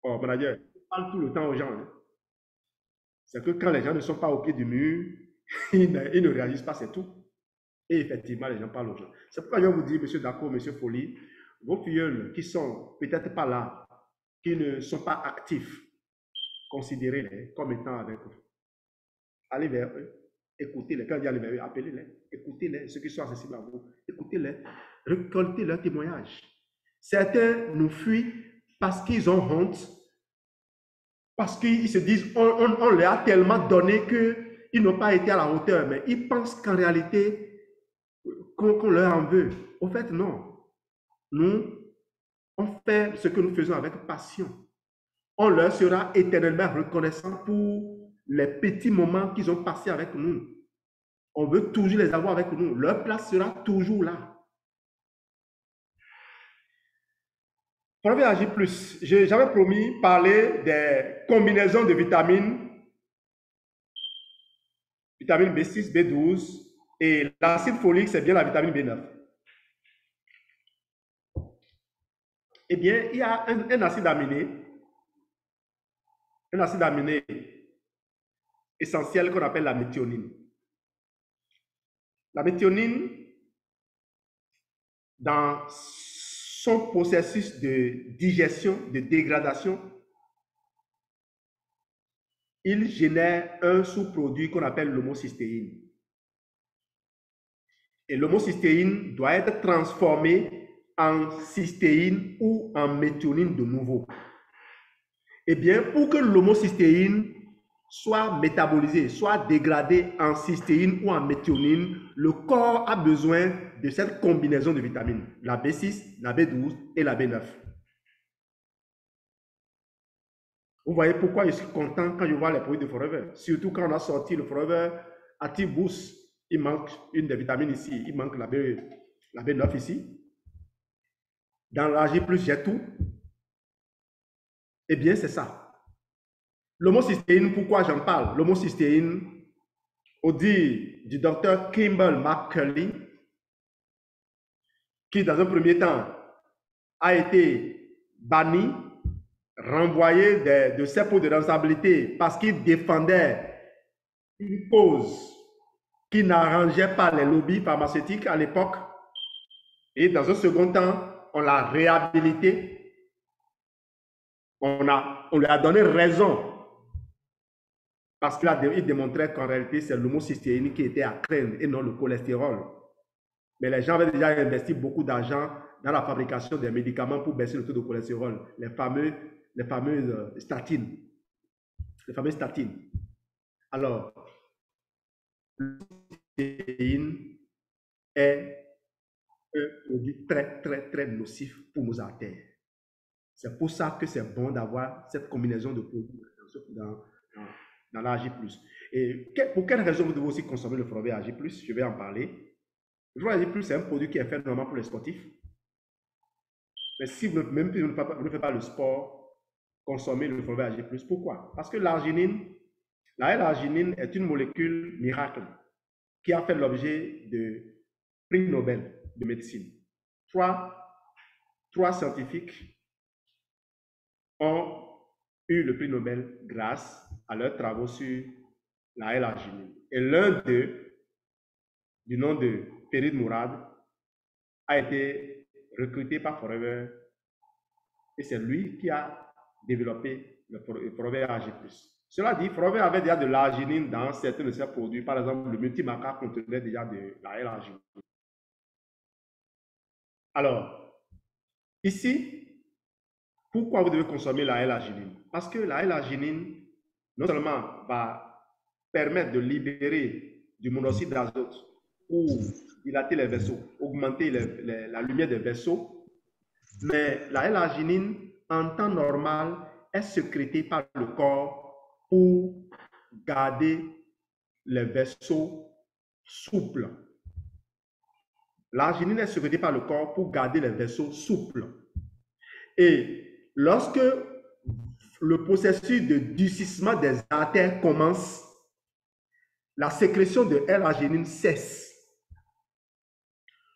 Oh, manager, il parle tout le temps aux gens. Hein. C'est que quand les gens ne sont pas au pied du mur, ils ne réagissent pas, c'est tout. Et effectivement, les gens parlent aux gens. C'est pourquoi je vais vous dire, monsieur Dako, monsieur Folie, vos filleuls qui sont peut-être pas là, qui ne sont pas actifs, considérez-les comme étant avec vous. Allez vers eux, écoutez-les. Quand il y a les vers eux, appelez-les, écoutez-les, ceux qui sont accessibles à vous, écoutez-les, récoltez leurs témoignages. Certains nous fuient parce qu'ils ont honte, parce qu'ils se disent on leur a tellement donné qu'ils n'ont pas été à la hauteur, mais ils pensent qu'en réalité, qu'on leur en veut. Au fait, non. Nous, on fait ce que nous faisons avec passion. On leur sera éternellement reconnaissant pour les petits moments qu'ils ont passés avec nous. On veut toujours les avoir avec nous. Leur place sera toujours là. Proverbe Agir Plus. J'avais promis parler des combinaisons de vitamines B6, B12 et l'acide folique, c'est bien la vitamine B9. Eh bien, il y a un acide aminé essentiel qu'on appelle la méthionine. La méthionine, dans son processus de digestion, de dégradation, il génère un sous-produit qu'on appelle l'homocystéine. Et l'homocystéine doit être transformé en cystéine ou en méthionine de nouveau. Eh bien, pour que l'homocystéine soit métabolisée, soit dégradée en cystéine ou en méthionine, le corps a besoin de cette combinaison de vitamines, la B6, la B12 et la B9. Vous voyez pourquoi je suis content quand je vois les produits de Forever. Surtout quand on a sorti le Forever Active Boost. Il manque une des vitamines ici. Il manque la B9 ici. Dans l'Agir Plus, j'ai tout. Eh bien, c'est ça. L'homocystéine, pourquoi j'en parle? L'homocystéine, au dit du docteur Kimball McCurley, qui dans un premier temps a été banni, renvoyé de ses pots de responsabilité parce qu'il défendait une cause qui n'arrangeait pas les lobbies pharmaceutiques à l'époque. Et dans un second temps, on l'a réhabilité. On lui a donné raison parce qu'il démontrait qu'en réalité, c'est l'homocystéine qui était à craindre et non le cholestérol. Mais les gens avaient déjà investi beaucoup d'argent dans la fabrication des médicaments pour baisser le taux de cholestérol, les fameuses statines. Les fameuses statines. Alors, l'homocystéine est un produit très, très, très nocif pour nos artères. C'est pour ça que c'est bon d'avoir cette combinaison de produits dans l'Agir Plus. Et pour quelle raison vous devez aussi consommer le Forever Agir Plus? Je vais en parler. Le Forever Agir Plus, c'est un produit qui est fait normalement pour les sportifs. Mais si même si vous ne faites pas le sport, consommez le Forever Agir Plus. Pourquoi? Parce que l'arginine, la L-arginine est une molécule miracle qui a fait l'objet de prix Nobel de médecine. Trois scientifiques ont eu le prix Nobel grâce à leurs travaux sur la L-arginine. Et l'un d'eux, du nom de Ferid Mourad, a été recruté par Forever et c'est lui qui a développé le Forever Agir Plus. Cela dit, Forever avait déjà de l'arginine dans certains de ses produits. Par exemple, le multimaca contenait déjà de la L-arginine. Alors, ici, pourquoi vous devez consommer la L-arginine? Parce que la L-arginine, non seulement va permettre de libérer du monoxyde d'azote pour dilater les vaisseaux, augmenter la lumière des vaisseaux. Mais la L-arginine, en temps normal, est sécrétée par le corps pour garder les vaisseaux souples. L'arginine est sécrétée par le corps pour garder les vaisseaux souples. Et lorsque le processus de durcissement des artères commence, la sécrétion de L-arginine cesse.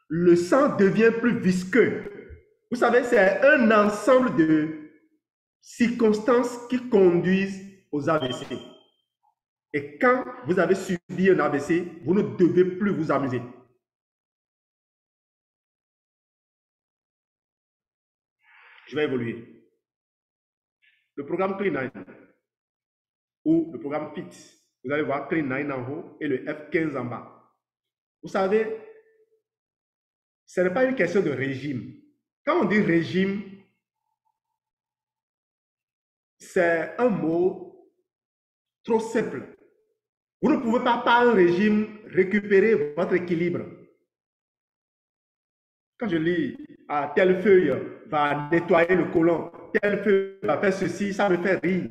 Le sang devient plus visqueux. Vous savez, c'est un ensemble de circonstances qui conduisent aux AVC. Et quand vous avez subi un AVC, vous ne devez plus vous amuser. Je vais évoluer. Le programme Clean9 ou le programme FIT, vous allez voir Clean9 en haut et le F15 en bas. Vous savez, ce n'est pas une question de régime. Quand on dit régime, c'est un mot trop simple. Vous ne pouvez pas, par un régime, récupérer votre équilibre. Quand je lis, telle feuille va nettoyer le côlon, telle feuille va faire ceci, ça me fait rire.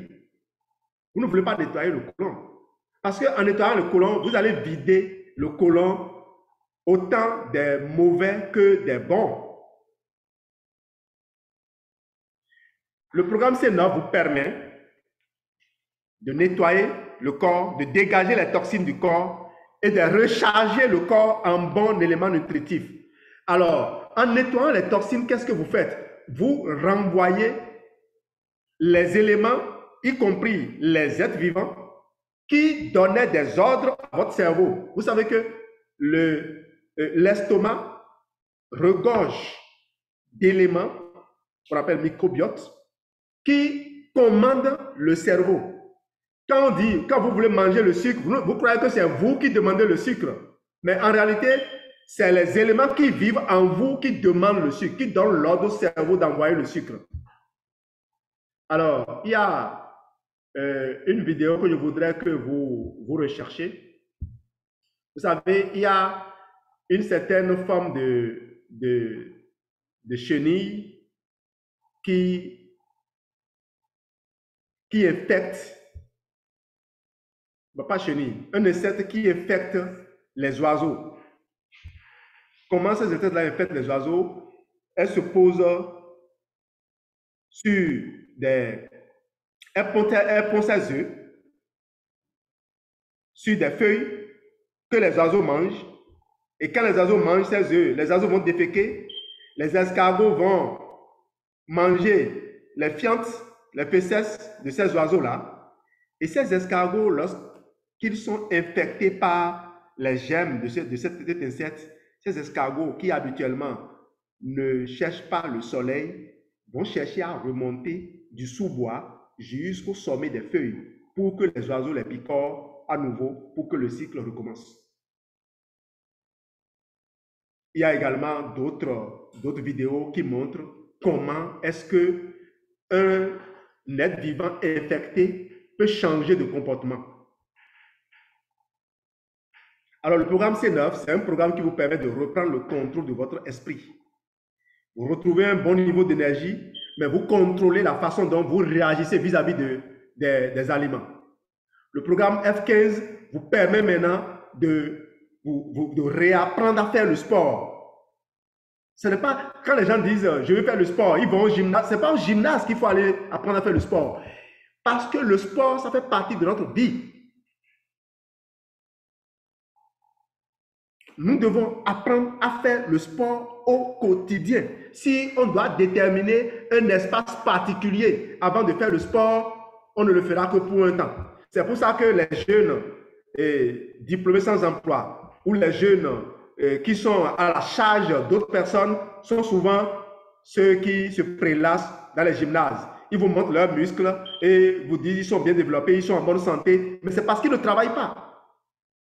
Vous ne voulez pas nettoyer le côlon. Parce qu'en nettoyant le côlon, vous allez vider le côlon autant des mauvais que des bons. Le programme C9 vous permet de nettoyer le corps, de dégager les toxines du corps et de recharger le corps en bons éléments nutritifs. Alors, en nettoyant les toxines, qu'est-ce que vous faites? Vous renvoyez les éléments, y compris les êtres vivants, qui donnaient des ordres à votre cerveau. Vous savez que l'estomac regorge d'éléments qu'on appelle microbiote qui commandent le cerveau. Quand vous voulez manger le sucre, vous croyez que c'est vous qui demandez le sucre. Mais en réalité, c'est les éléments qui vivent en vous qui demandent le sucre, qui donnent l'ordre au cerveau d'envoyer le sucre. Alors, il y a une vidéo que je voudrais que vous recherchiez. Vous savez, il y a une certaine forme de chenille qui infecte, pas chenille, un insecte qui infecte les oiseaux. Comment ces insectes-là infectent les oiseaux? Elles se posent sur des... Elles pondent ses œufs sur des feuilles que les oiseaux mangent. Et quand les oiseaux mangent ces œufs, les oiseaux vont déféquer. Les escargots vont manger les fientes, les fesses de ces oiseaux-là. Et ces escargots, lorsqu'ils sont infectés par les gemmes de cet insecte, ces escargots qui habituellement ne cherchent pas le soleil, vont chercher à remonter du sous-bois jusqu'au sommet des feuilles pour que les oiseaux les picorent à nouveau, pour que le cycle recommence. Il y a également d'autres vidéos qui montrent comment est-ce qu'un être vivant infecté peut changer de comportement. Alors, le programme C9, c'est un programme qui vous permet de reprendre le contrôle de votre esprit. Vous retrouvez un bon niveau d'énergie, mais vous contrôlez la façon dont vous réagissez vis-à-vis des aliments. Le programme F15 vous permet maintenant de réapprendre à faire le sport. Ce n'est pas quand les gens disent je vais faire le sport, ils vont au gymnase. Ce n'est pas au gymnase qu'il faut aller apprendre à faire le sport. Parce que le sport, ça fait partie de notre vie. Nous devons apprendre à faire le sport au quotidien. Si on doit déterminer un espace particulier avant de faire le sport, on ne le fera que pour un temps. C'est pour ça que les jeunes diplômés sans emploi ou les jeunes qui sont à la charge d'autres personnes sont souvent ceux qui se prélassent dans les gymnases. Ils vous montrent leurs muscles et vous disent qu'ils sont bien développés, ils sont en bonne santé, mais c'est parce qu'ils ne travaillent pas.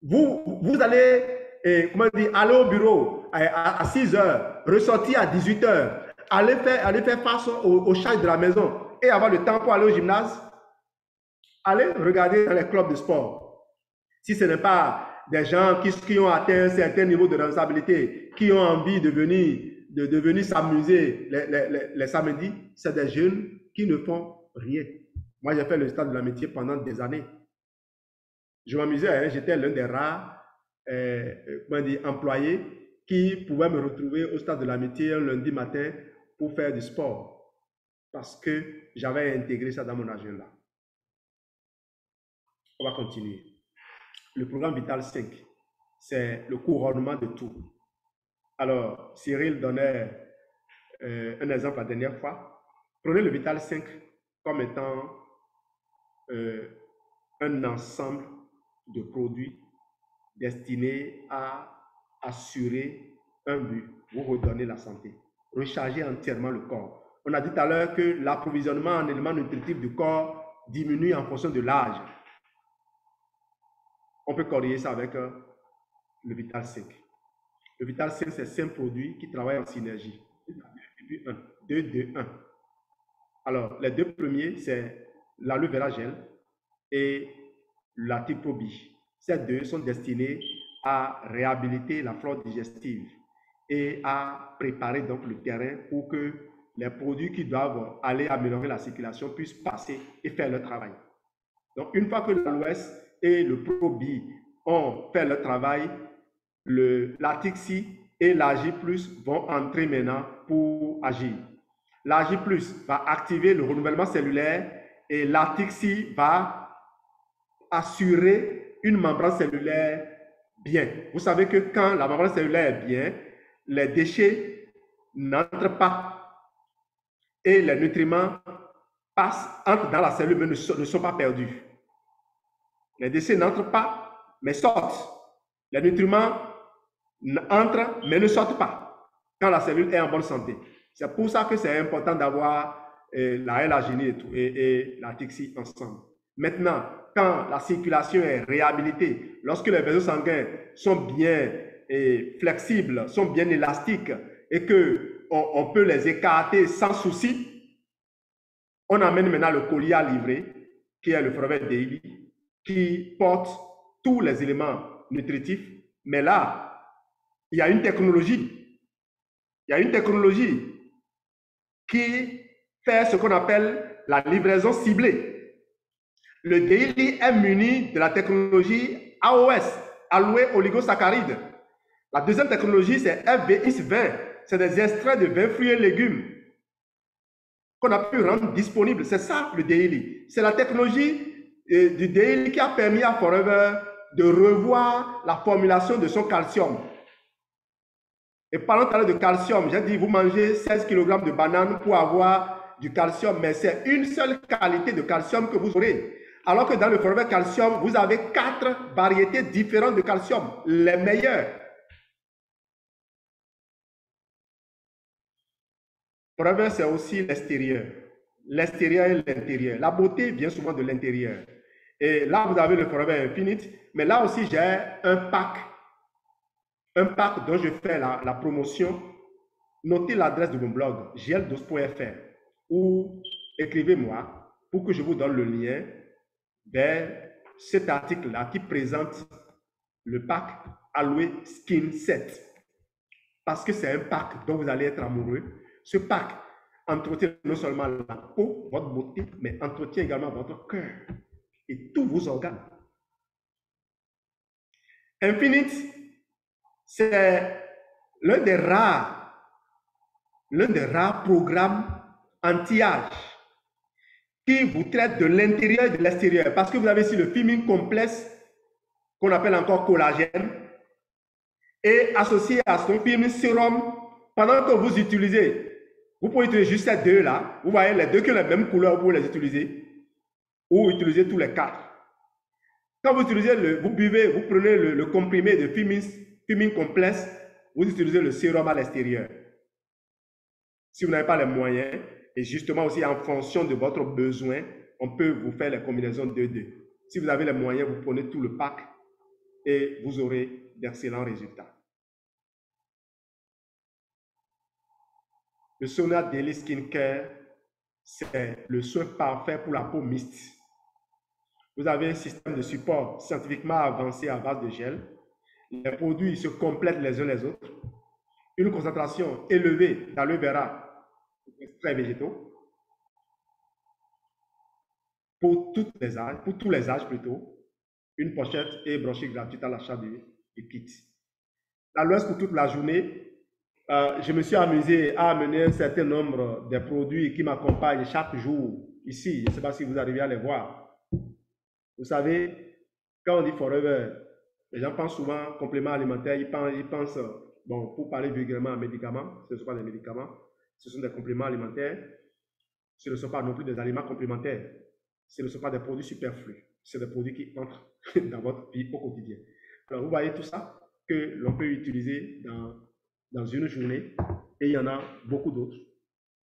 Vous allez aller au bureau à 6 heures, ressortir à 18 heures, aller faire face aux charges de la maison et avoir le temps pour aller au gymnase. Allez regarder dans les clubs de sport. Si ce n'est pas des gens qui ont atteint un certain niveau de responsabilité, qui ont envie de venir s'amuser les samedis, c'est des jeunes qui ne font rien. Moi, j'ai fait le stade de l'amitié pendant des années. Je m'amusais, hein, j'étais l'un des rares employés qui pouvaient me retrouver au stade de l'amitié un lundi matin pour faire du sport. Parce que j'avais intégré ça dans mon agenda. On va continuer. Le programme Vital 5, c'est le couronnement de tout. Alors, Cyril donnait un exemple la dernière fois. Prenez le Vital 5 comme étant un ensemble de produits destinés à assurer un but, vous redonner la santé, recharger entièrement le corps. On a dit tout à l'heure que l'approvisionnement en éléments nutritifs du corps diminue en fonction de l'âge. On peut corriger ça avec le Vital 5. Le Vital 5, c'est 5 produits qui travaillent en synergie. 2, 2, 1. Alors, les deux premiers, c'est l'aloe vera gel et la Tiprobi. Ces deux sont destinés à réhabiliter la flore digestive et à préparer donc le terrain pour que les produits qui doivent aller améliorer la circulation puissent passer et faire leur travail. Donc, une fois que l'ALOS et le Probi ont fait leur travail, la Tixi et l'AG+, vont entrer maintenant pour agir. L'AG+, va activer le renouvellement cellulaire et la Tixi va assurer une membrane cellulaire bien. Vous savez que quand la membrane cellulaire est bien, les déchets n'entrent pas et les nutriments entrent dans la cellule mais ne sont pas perdus. Les déchets n'entrent pas mais sortent. Les nutriments entrent mais ne sortent pas quand la cellule est en bonne santé. C'est pour ça que c'est important d'avoir la L-arginine et la Tixi ensemble. Maintenant, quand la circulation est réhabilitée, lorsque les vaisseaux sanguins sont bien flexibles, sont bien élastiques et qu'on peut les écarter sans souci, on amène maintenant le colis à livrer, qui est le Forever Daily, qui porte tous les éléments nutritifs. Mais là, il y a une technologie. Il y a une technologie qui fait ce qu'on appelle la livraison ciblée. Le Daily est muni de la technologie AOS, Alloy Oligosaccharides. La deuxième technologie, c'est FVX20. C'est des extraits de 20 fruits et légumes qu'on a pu rendre disponibles. C'est ça le Daily. C'est la technologie du Daily qui a permis à Forever de revoir la formulation de son calcium. Et parlant tout à l'heure de calcium, j'ai dit vous mangez 16 kg de bananes pour avoir du calcium, mais c'est une seule qualité de calcium que vous aurez. Alors que dans le Forever Calcium, vous avez 4 variétés différentes de calcium, les meilleures. Forever, c'est aussi l'extérieur. L'extérieur et l'intérieur. La beauté vient souvent de l'intérieur. Et là, vous avez le Forever Infinite, mais là aussi, j'ai un pack dont je fais la promotion. Notez l'adresse de mon blog, gldos.fr, ou écrivez-moi pour que je vous donne le lien vers cet article-là qui présente le pack Aloe Skin Set. Parce que c'est un pack dont vous allez être amoureux. Ce pack entretient non seulement la peau, votre beauté, mais entretient également votre cœur et tous vos organes. Infinite, c'est l'un des rares programmes anti-âge qui vous traite de l'intérieur et de l'extérieur. Parce que vous avez ici le filming complexe, qu'on appelle encore collagène, et associé à son film sérum, pendant que vous utilisez, vous pouvez utiliser juste ces deux-là. Vous voyez les deux qui ont la même couleur, vous pouvez les utiliser, ou utiliser tous les 4. Quand vous utilisez vous buvez, vous prenez le comprimé de filming complexe, vous utilisez le sérum à l'extérieur. Si vous n'avez pas les moyens, et justement aussi en fonction de votre besoin, on peut vous faire les combinaisons 2-2. Si vous avez les moyens, vous prenez tout le pack et vous aurez d'excellents résultats. Le Sona Daily Skincare, c'est le soin parfait pour la peau mixte. Vous avez un système de support scientifiquement avancé à base de gel. Les produits se complètent les uns les autres. Une concentration élevée d'aloe vera, extraits végétaux, pour tous les âges plutôt. Une pochette et brochée gratuite à l'achat du kit. Alors, pour toute la journée, je me suis amusé à amener un certain nombre de produits qui m'accompagnent chaque jour ici. Je ne sais pas si vous arrivez à les voir. Vous savez, quand on dit forever, les gens pensent souvent compléments alimentaires, ils pensent bon, pour parler vulgairement, médicaments. Ce ne sont pas des médicaments, ce sont des compléments alimentaires. Ce ne sont pas non plus des aliments complémentaires. Ce ne sont pas des produits superflus. C'est des produits qui entrent dans votre vie au quotidien. Alors, vous voyez tout ça que l'on peut utiliser dans une journée et il y en a beaucoup d'autres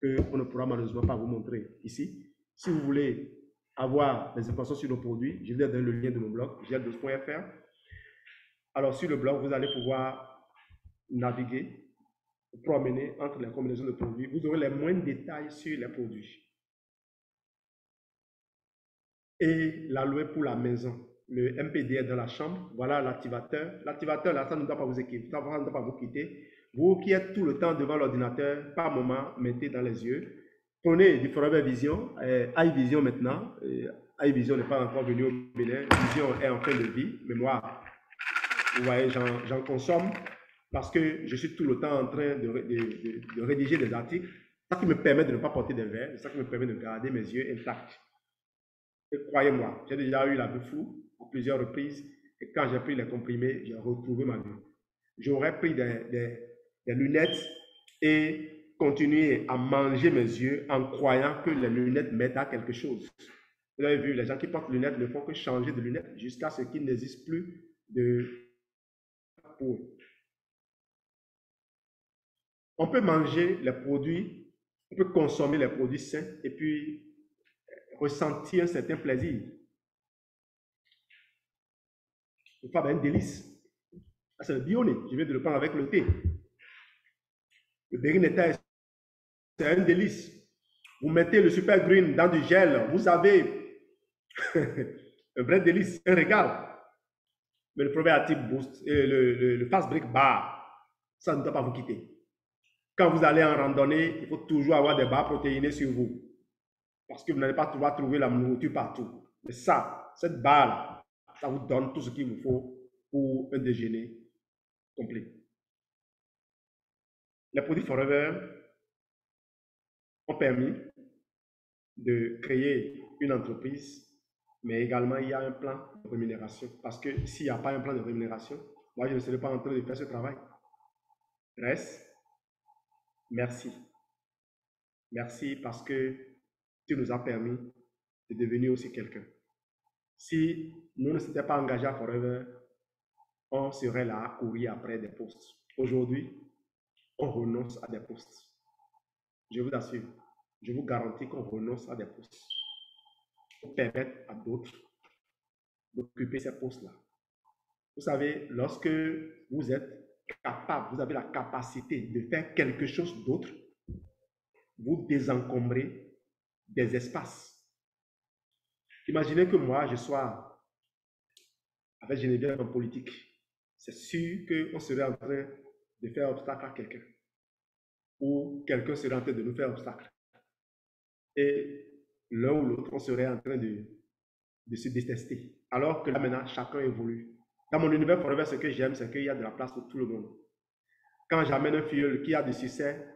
qu'on ne pourra malheureusement pas vous montrer ici. Si vous voulez avoir des informations sur nos produits, je vous donne le lien de mon blog, gel12.fr. Alors, sur le blog, vous allez pouvoir naviguer, promener entre les combinaisons de produits. Vous aurez les moindres détails sur les produits. Et l'aloe pour la maison, le MPDR dans la chambre, voilà l'activateur. L'activateur, là, ça ne doit pas vous quitter. Ça ne doit pas vous quitter. Vous qui êtes tout le temps devant l'ordinateur, par moment, mettez dans les yeux. Prenez du Forever Vision, iVision maintenant. iVision n'est pas encore venu au Bénin. Vision est en fin de vie, mais moi, vous voyez, j'en consomme parce que je suis tout le temps en train de rédiger des articles. C'est ça qui me permet de ne pas porter des verres, c'est ça qui me permet de garder mes yeux intacts. Et croyez-moi, j'ai déjà eu la vue floue à plusieurs reprises. Et quand j'ai pris les comprimés, j'ai retrouvé ma vue. J'aurais pris des lunettes et continué à manger mes yeux en croyant que les lunettes m'aident à quelque chose. Vous avez vu, les gens qui portent lunettes ne font que changer de lunettes jusqu'à ce qu'il n'existe plus de peau. On peut manger les produits, on peut consommer les produits sains et puis ressentir un certain plaisir. C'est pas un délice. C'est le bionné. Je viens de le prendre avec le thé. Le Bérinetta, c'est un délice. Vous mettez le Super Green dans du gel, vous avez un vrai délice, un régal. Mais le probiotic boost, le fast break bar, ça ne doit pas vous quitter. Quand vous allez en randonnée, il faut toujours avoir des barres protéinées sur vous. Parce que vous n'allez pas pouvoir trouver la nourriture partout. Mais ça, cette barre, ça vous donne tout ce qu'il vous faut pour un déjeuner complet. Les produits Forever ont permis de créer une entreprise, mais également il y a un plan de rémunération. Parce que s'il n'y a pas un plan de rémunération, moi je ne serais pas en train de faire ce travail. Reste, merci. Merci parce que tu nous as permis de devenir aussi quelqu'un. Si nous ne s'étions pas engagés à Forever, on serait là à courir après des postes. Aujourd'hui, on renonce à des postes. Je vous assure, je vous garantis qu'on renonce à des postes pour permettre à d'autres d'occuper ces postes-là. Vous savez, lorsque vous êtes capable, vous avez la capacité de faire quelque chose d'autre, vous désencombrez des espaces. Imaginez que moi, je sois avec Geneviève en politique. C'est sûr qu'on serait en train de faire obstacle à quelqu'un. Ou quelqu'un serait en train de nous faire obstacle. Et l'un ou l'autre, on serait en train de se détester. Alors que là, maintenant, chacun évolue. Dans mon univers forever, ce que j'aime, c'est qu'il y a de la place pour tout le monde. Quand j'amène un filleul qui a du succès,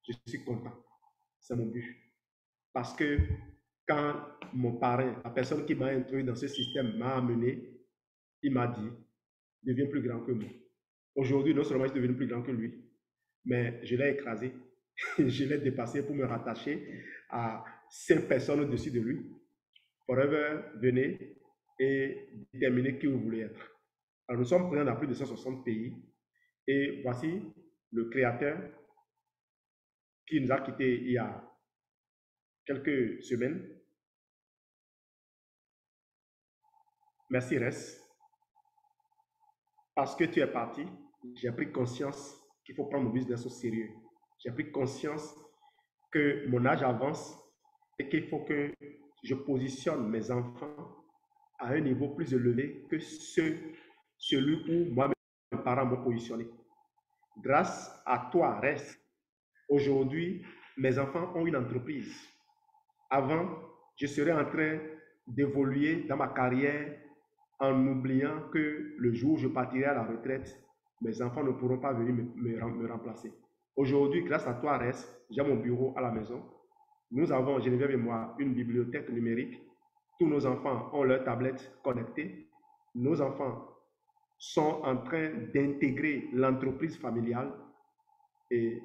je suis content. C'est mon but. Parce que quand mon parrain, la personne qui m'a introduit dans ce système, m'a amené, il m'a dit, deviens plus grand que moi. Aujourd'hui, non seulement je suis devenu plus grand que lui, mais je l'ai écrasé, je l'ai dépassé pour me rattacher à 5 personnes au-dessus de lui. Forever, venez et déterminez qui vous voulez être. Alors, nous sommes présents dans plus de 160 pays et voici le créateur qui nous a quittés il y a quelques semaines. Merci, Res. Parce que tu es parti, j'ai pris conscience qu'il faut prendre mon business au sérieux. J'ai pris conscience que mon âge avance et qu'il faut que je positionne mes enfants à un niveau plus élevé que celui où moi, mes parents m'ont positionné. Grâce à toi, reste. Aujourd'hui, mes enfants ont une entreprise. Avant, je serais en train d'évoluer dans ma carrière en oubliant que le jour où je partirai à la retraite, mes enfants ne pourront pas venir me remplacer. Aujourd'hui, grâce à toi, reste, j'ai mon bureau à la maison. Nous avons, Geneviève et moi, une bibliothèque numérique. Tous nos enfants ont leur tablette connectée. Nos enfants sont en train d'intégrer l'entreprise familiale et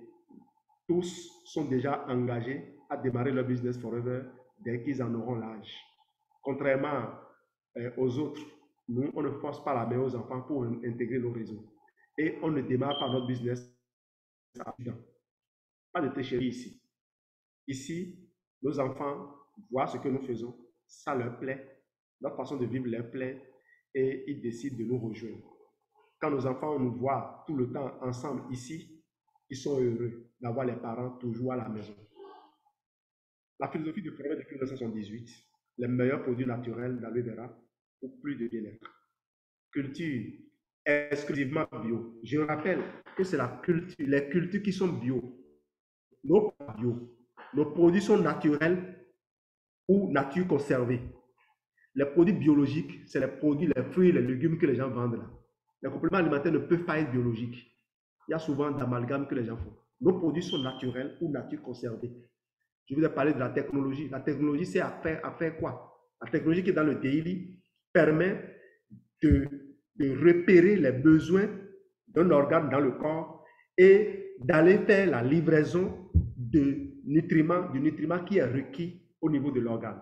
tous sont déjà engagés à démarrer leur business forever dès qu'ils en auront l'âge. Contrairement aux autres, nous, on ne force pas la main aux enfants pour intégrer nos réseaux. Et on ne démarre pas notre business à temps. Pas de tricherie ici. Ici, nos enfants voient ce que nous faisons, ça leur plaît, notre façon de vivre leur plaît et ils décident de nous rejoindre. Quand nos enfants nous voient tout le temps ensemble ici, ils sont heureux d'avoir les parents toujours à la maison. La philosophie de Forever depuis 1978, les meilleurs produits naturels d'aloe vera pour plus de bien-être. Culture exclusivement bio. Je rappelle que c'est la culture, les cultures qui sont bio. Nos bio. Nos produits sont naturels ou nature conservée. Les produits biologiques, c'est les produits, les fruits et les légumes que les gens vendent là. Les compléments alimentaires ne peuvent pas être biologiques. Il y a souvent d'amalgame que les gens font. Nos produits sont naturels ou nature conservée. Je vous ai parlé de la technologie. La technologie, c'est à faire quoi? La technologie qui est dans le daily permet de repérer les besoins d'un organe dans le corps et d'aller faire la livraison du nutriment qui est requis au niveau de l'organe.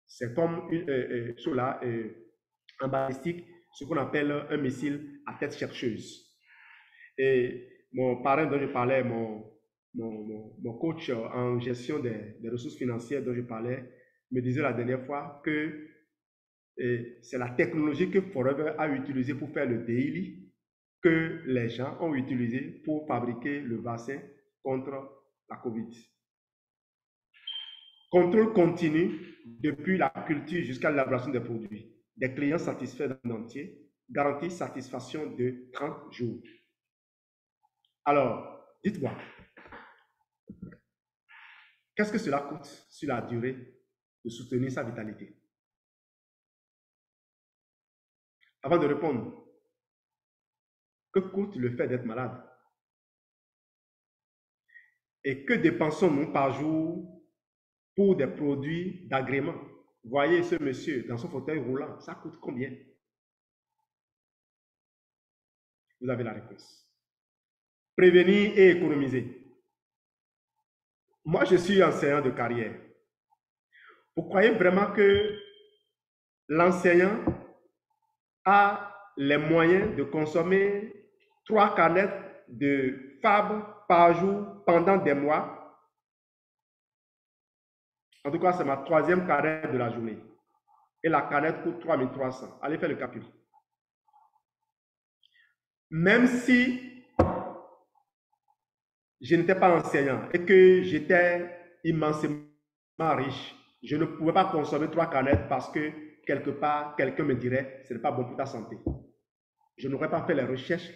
C'est comme en balistique, ce qu'on appelle un missile à tête chercheuse. Et mon parrain dont je parlais, mon coach en gestion des ressources financières dont je parlais, me disait la dernière fois que c'est la technologie que Forever a utilisée pour faire le daily que les gens ont utilisé pour fabriquer le vaccin contre la COVID. Contrôle continu depuis la culture jusqu'à l'élaboration des produits. Des clients satisfaits dans le monde entier. Garantie satisfaction de 30 jours. Alors, dites-moi, qu'est-ce que cela coûte sur la durée de soutenir sa vitalité? Avant de répondre, que coûte le fait d'être malade? Et que dépensons-nous par jour pour des produits d'agrément? Voyez ce monsieur dans son fauteuil roulant, ça coûte combien? Vous avez la réponse. Prévenir et économiser. Moi, je suis enseignant de carrière. Vous croyez vraiment que l'enseignant a les moyens de consommer 3 canettes de Fab par jour pendant des mois? En tout cas, c'est ma 3e canette de la journée. Et la canette coûte 3300. Allez faire le calcul. Même si je n'étais pas enseignant et que j'étais immensément riche, je ne pouvais pas consommer 3 canettes parce que quelque part, quelqu'un me dirait, ce n'est pas bon pour ta santé. Je n'aurais pas fait les recherches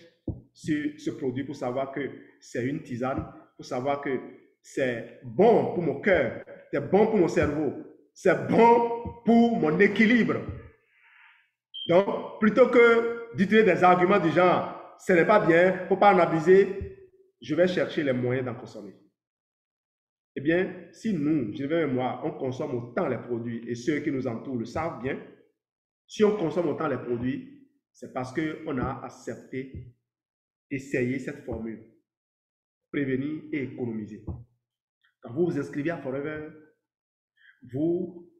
sur ce produit pour savoir que c'est une tisane, pour savoir que c'est bon pour mon cœur, c'est bon pour mon cerveau, c'est bon pour mon équilibre. Donc, plutôt que d'utiliser des arguments du genre, ce n'est pas bien, il ne faut pas en abuser, je vais chercher les moyens d'en consommer. Eh bien, si nous, Geneviève et moi, on consomme autant les produits, et ceux qui nous entourent le savent bien, si on consomme autant les produits, c'est parce qu'on a accepté d'essayer cette formule. Prévenir et économiser. Quand vous vous inscrivez à Forever, vous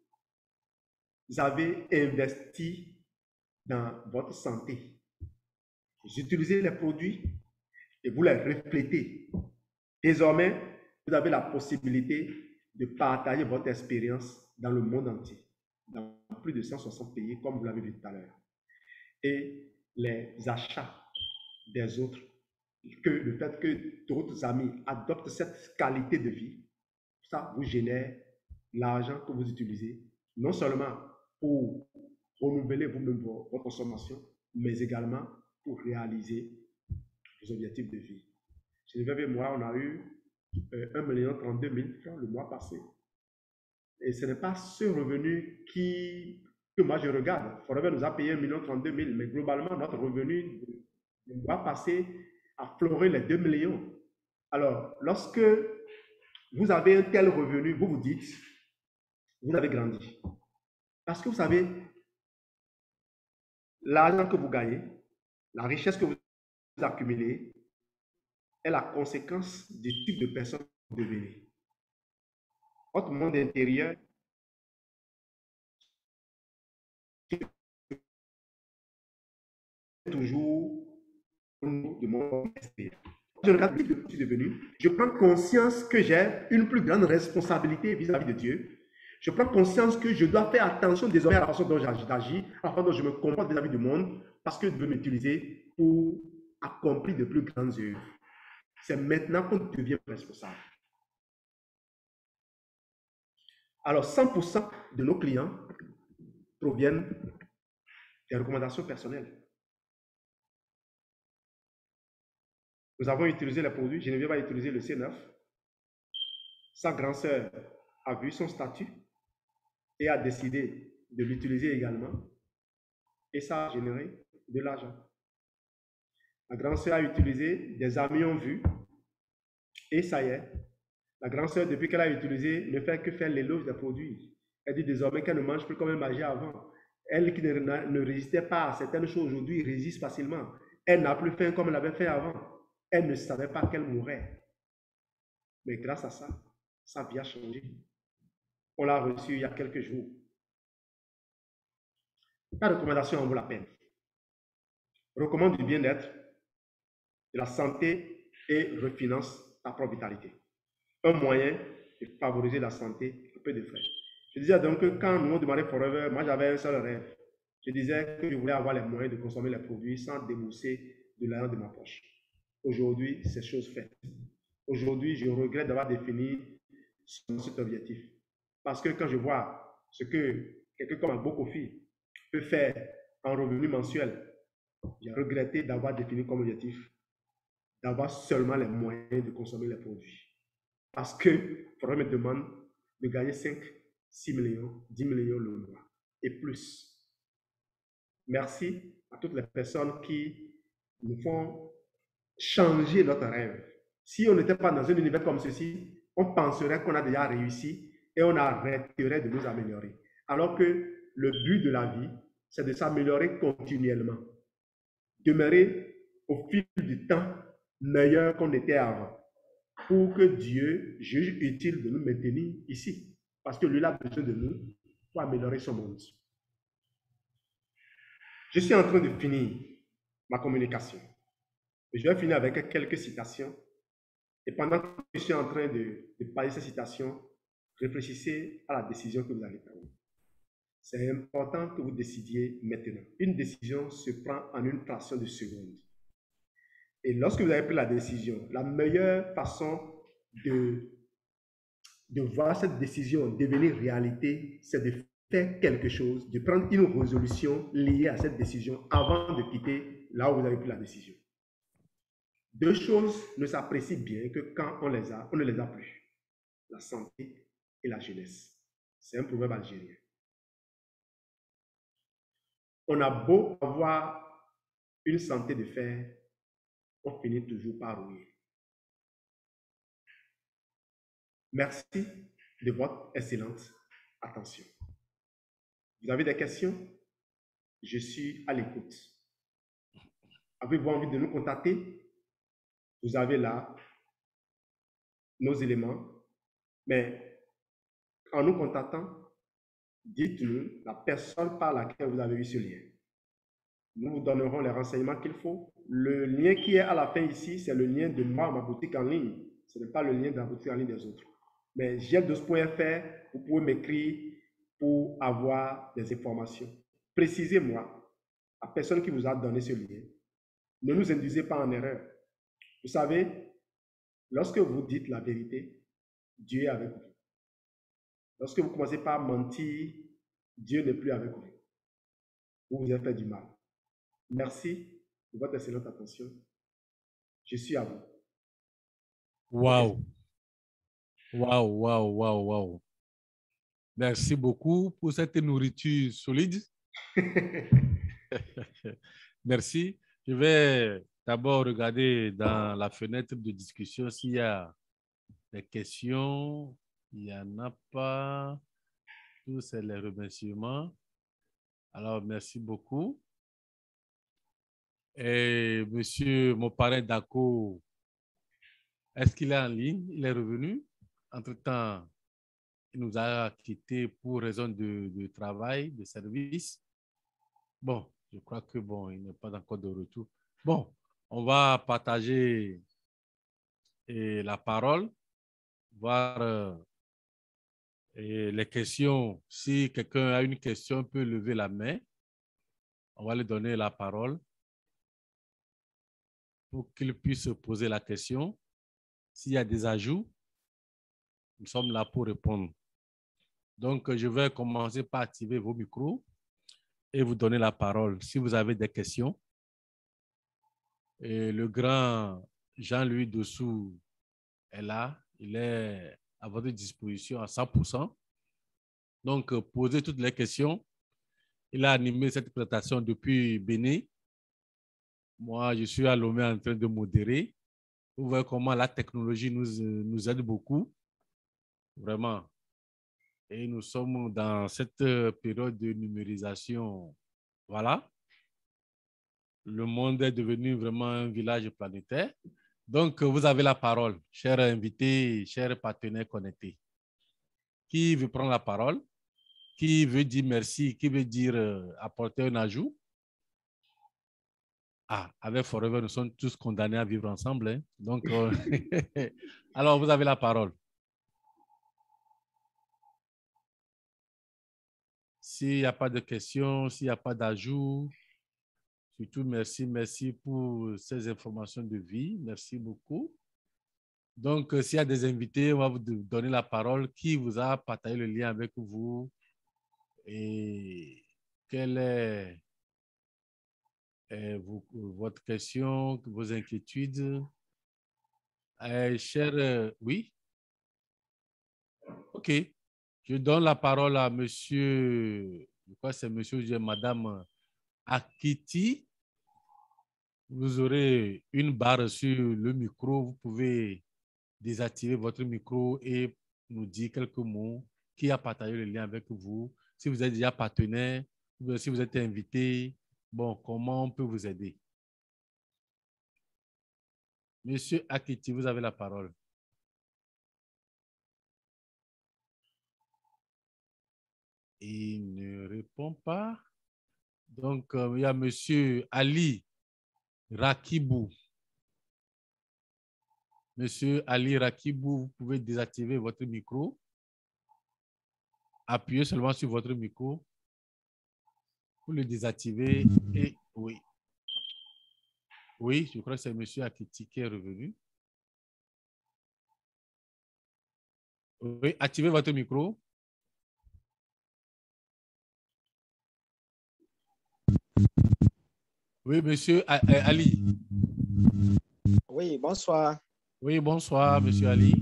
avez investi dans votre santé. Vous utilisez les produits et vous les reflétez. Désormais, vous avez la possibilité de partager votre expérience dans le monde entier, dans plus de 160 pays, comme vous l'avez vu tout à l'heure. Et les achats des autres, que le fait que d'autres amis adoptent cette qualité de vie, ça vous génère l'argent que vous utilisez, non seulement pour renouveler vous-même votre consommation, mais également pour réaliser vos objectifs de vie. Geneviève et moi, on a eu 1 032 000 le mois passé. Et ce n'est pas ce revenu que moi je regarde. Forever nous a payé 1 032 000, mais globalement, notre revenu du mois passé a fleuré les 2 millions. Alors, lorsque vous avez un tel revenu, vous vous dites, vous avez grandi. Parce que vous savez, l'argent que vous gagnez, la richesse que vous accumulez, est la conséquence du type de personne que vous devenez. Votre monde intérieur est toujours de mon extérieur. Je regarde ce que je suis devenu, je prends conscience que j'ai une plus grande responsabilité vis-à-vis de Dieu. Je prends conscience que je dois faire attention désormais à la façon dont j'agis, à la façon dont je me comporte vis-à-vis du monde, parce que Dieu veut m'utiliser pour accomplir de plus grandes œuvres. C'est maintenant qu'on devient responsable. Alors, 100% de nos clients proviennent des recommandations personnelles. Nous avons utilisé les produits. Geneviève a utilisé le C9. Sa grande sœur a vu son statut et a décidé de l'utiliser également. Et ça a généré de l'argent. La grande sœur a utilisé, des amis ont vu. Et ça y est. La grande sœur, depuis qu'elle a utilisé, ne fait que faire l'éloge des produits. Elle dit désormais qu'elle ne mange plus comme elle mangeait avant. Elle qui ne résistait pas à certaines choses aujourd'hui résiste facilement. Elle n'a plus faim comme elle avait fait avant. Elle ne savait pas qu'elle mourrait. Mais grâce à ça, sa vie a changé. On l'a reçu il y a quelques jours. Ta recommandation en vaut la peine. Recommande du bien-être, de la santé et refinance ta propre vitalité. Un moyen de favoriser la santé à peu de frais. Je disais donc que quand nous demandait Forever, moi j'avais un seul rêve. Je disais que je voulais avoir les moyens de consommer les produits sans débourser de l'argent de ma poche. Aujourd'hui, c'est chose faite. Aujourd'hui, je regrette d'avoir défini cet objectif. Parce que quand je vois ce que quelqu'un comme Agbo Kofi peut faire en revenu mensuel, j'ai regretté d'avoir défini comme objectif d'avoir seulement les moyens de consommer les produits. Parce que il faudrait me demander de gagner 5, 6 millions, 10 millions le mois et plus. Merci à toutes les personnes qui nous font changer notre rêve. Si on n'était pas dans un univers comme ceci, on penserait qu'on a déjà réussi et on arrêterait de nous améliorer. Alors que le but de la vie, c'est de s'améliorer continuellement. Demeurer au fil du temps meilleur qu'on était avant, pour que Dieu juge utile de nous maintenir ici. Parce que lui, il a besoin de nous pour améliorer son monde. Je suis en train de finir ma communication. Je vais finir avec quelques citations. Et pendant que je suis en train de parler de ces citations, réfléchissez à la décision que vous allez prendre. C'est important que vous décidiez maintenant. Une décision se prend en une fraction de seconde. Et lorsque vous avez pris la décision, la meilleure façon de voir cette décision devenir réalité, c'est de faire quelque chose, de prendre une résolution liée à cette décision avant de quitter là où vous avez pris la décision. Deux choses ne s'apprécient bien que quand on ne les a plus. La santé et la jeunesse. C'est un proverbe algérien. On a beau avoir une santé de fer, on finit toujours par rouiller. Merci de votre excellente attention. Vous avez des questions? Je suis à l'écoute. Avez-vous envie de nous contacter? Vous avez là nos éléments, mais en nous contactant, dites-nous la personne par laquelle vous avez eu ce lien. Nous vous donnerons les renseignements qu'il faut. Le lien qui est à la fin ici, c'est le lien de moi, ma boutique en ligne. Ce n'est pas le lien de la boutique en ligne des autres. Mais gdos.fr, vous pouvez m'écrire pour avoir des informations. Précisez-moi, la personne qui vous a donné ce lien, ne nous induisez pas en erreur. Vous savez, lorsque vous dites la vérité, Dieu est avec vous. Lorsque vous commencez par mentir, Dieu n'est plus avec vous. vous vous avez fait du mal. Merci de votre excellente attention. Je suis à vous. Waouh, waouh, waouh, waouh, waouh. Merci beaucoup pour cette nourriture solide. Merci. Je vais d'abord regarder dans la fenêtre de discussion s'il y a des questions. Il n'y en a pas. Tous c'est les remerciements. Alors, merci beaucoup. Et monsieur, mon parrain Dako, est-ce qu'il est en ligne? Il est revenu? Entre-temps, il nous a quittés pour raison de travail, de service. Bon, je crois que bon, il n'est pas encore de retour. Bon, on va partager la parole, voir les questions. Si quelqu'un a une question, peut lever la main. On va lui donner la parole pour qu'il puisse poser la question. S'il y a des ajouts, nous sommes là pour répondre. Donc, je vais commencer par activer vos micros et vous donner la parole si vous avez des questions. Et le grand Jean-Louis Dessous est là. Il est à votre disposition à 100%. Donc, posez toutes les questions. Il a animé cette présentation depuis Bénin. Moi, je suis à Lomé en train de modérer. Vous voyez comment la technologie nous aide beaucoup. Vraiment. Et nous sommes dans cette période de numérisation. Voilà. Le monde est devenu vraiment un village planétaire. Donc, vous avez la parole, chers invités, chers partenaires connectés. Qui veut prendre la parole? Qui veut dire merci? Qui veut dire apporter un ajout? Ah, avec Forever, nous sommes tous condamnés à vivre ensemble. Hein? Donc, alors, vous avez la parole. S'il n'y a pas de questions, s'il n'y a pas d'ajout, surtout merci pour ces informations de vie. Merci beaucoup. Donc, s'il y a des invités, on va vous donner la parole. Qui vous a partagé le lien avec vous? Et quelle est votre question, vos inquiétudes? Oui? OK. Je donne la parole à monsieur, je crois que c'est monsieur ou madame Akiti. Vous aurez une barre sur le micro. Vous pouvez désactiver votre micro et nous dire quelques mots. Qui a partagé le lien avec vous? Si vous êtes déjà partenaire, ou si vous êtes invité, bon, comment on peut vous aider? Monsieur Akiti, vous avez la parole. Il ne répond pas. Donc, il y a monsieur Ali Rakibou. Monsieur Ali Rakibou, vous pouvez désactiver votre micro. Appuyez seulement sur votre micro pour le désactiver. Et oui. Oui, je crois que c'est monsieur Akiti qui est revenu. Oui, activez votre micro. Oui, monsieur Ali. Oui, bonsoir. Oui, bonsoir, monsieur Ali.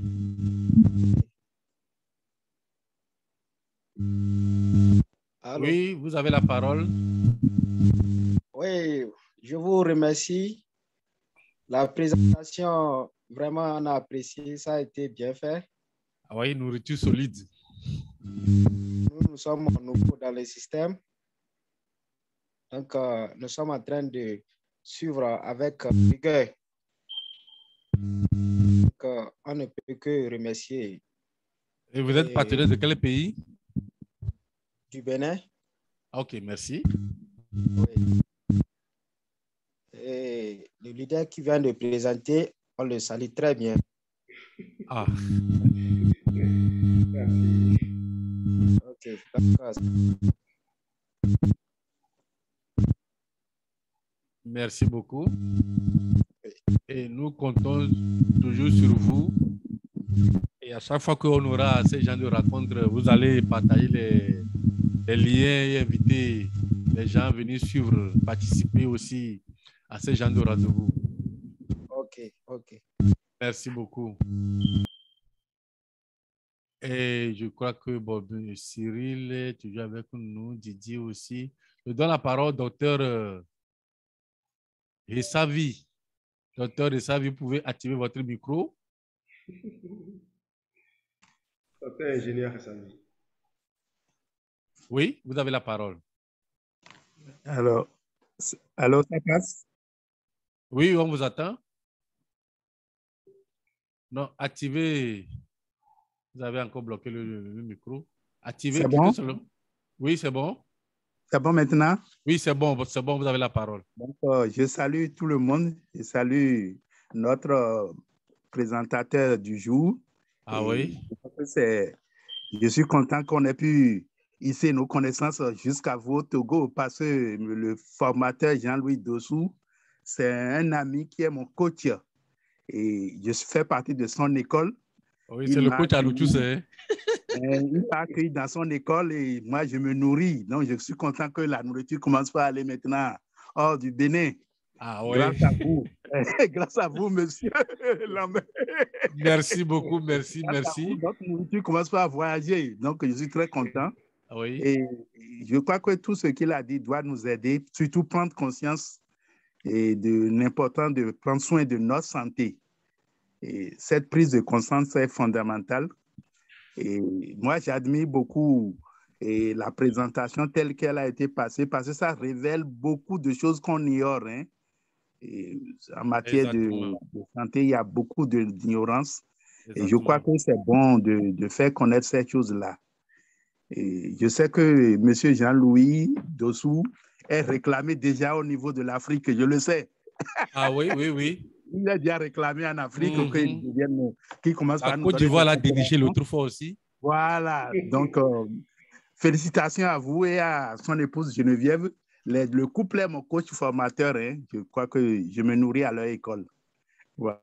Allô? Oui, vous avez la parole. Oui, je vous remercie. La présentation, vraiment, on a apprécié. Ça a été bien fait. Ah oui, nourriture solide. Nous sommes nouveaux dans le système. Donc, nous sommes en train de suivre avec rigueur. Donc, on ne peut que remercier. Et vous êtes partenaire de quel pays? Du Bénin. Ok, merci. Oui. Et le leader qui vient de présenter, on le salue très bien. Ah. Merci. Ok, d'accord. Merci beaucoup. Et nous comptons toujours sur vous. Et à chaque fois qu'on aura ces gens de rencontres, vous allez partager les liens et inviter les gens venir suivre, participer aussi à ce genre de rendez-vous. Ok, ok. Merci beaucoup. Et je crois que bon, Cyril est toujours avec nous, Didier aussi. Je donne la parole au docteur Ressavi. Docteur Ressavi, vous pouvez activer votre micro. Docteur ingénieur Ressavi. Oui, vous avez la parole. Alors, ça passe? Oui, on vous attend. Non, activez. Vous avez encore bloqué le micro. Activez. C'est bon? Oui, c'est bon. C'est bon maintenant? Oui, c'est bon, vous avez la parole. Donc, je salue tout le monde. Je salue notre présentateur du jour. Ah oui? Je suis content qu'on ait pu hisser nos connaissances jusqu'à vous au Togo parce que le formateur Jean-Louis Dossou, c'est un ami qui est mon coach et je fais partie de son école. Oui, c'est le coach à Loutus, hein? Il m'a accueilli dans son école et moi, je me nourris. Donc, je suis content que la nourriture commence à aller maintenant hors du Bénin. Ah oui. Grâce à vous. Grâce à vous, monsieur. Merci beaucoup, merci. Notre nourriture commence à voyager. Donc, je suis très content. Oui. Et je crois que tout ce qu'il a dit doit nous aider, surtout prendre conscience de l'importance de prendre soin de notre santé. Et cette prise de conscience est fondamentale. Et moi, j'admire beaucoup la présentation telle qu'elle a été passée parce que ça révèle beaucoup de choses qu'on ignore. Hein. Et en matière de santé, il y a beaucoup d'ignorance. Et je crois que c'est bon de faire connaître ces choses-là. Et je sais que M. Jean-Louis Dossou est réclamé déjà au niveau de l'Afrique, je le sais. Ah oui, oui, oui. Il a déjà réclamé en Afrique qu'il commence par nous donner. La Côte d'Ivoire l'a dirigé l'autre fois aussi. Voilà. Donc, félicitations à vous et à son épouse Geneviève. Le couple est mon coach formateur. Hein. Je crois que je me nourris à leur école. Voilà.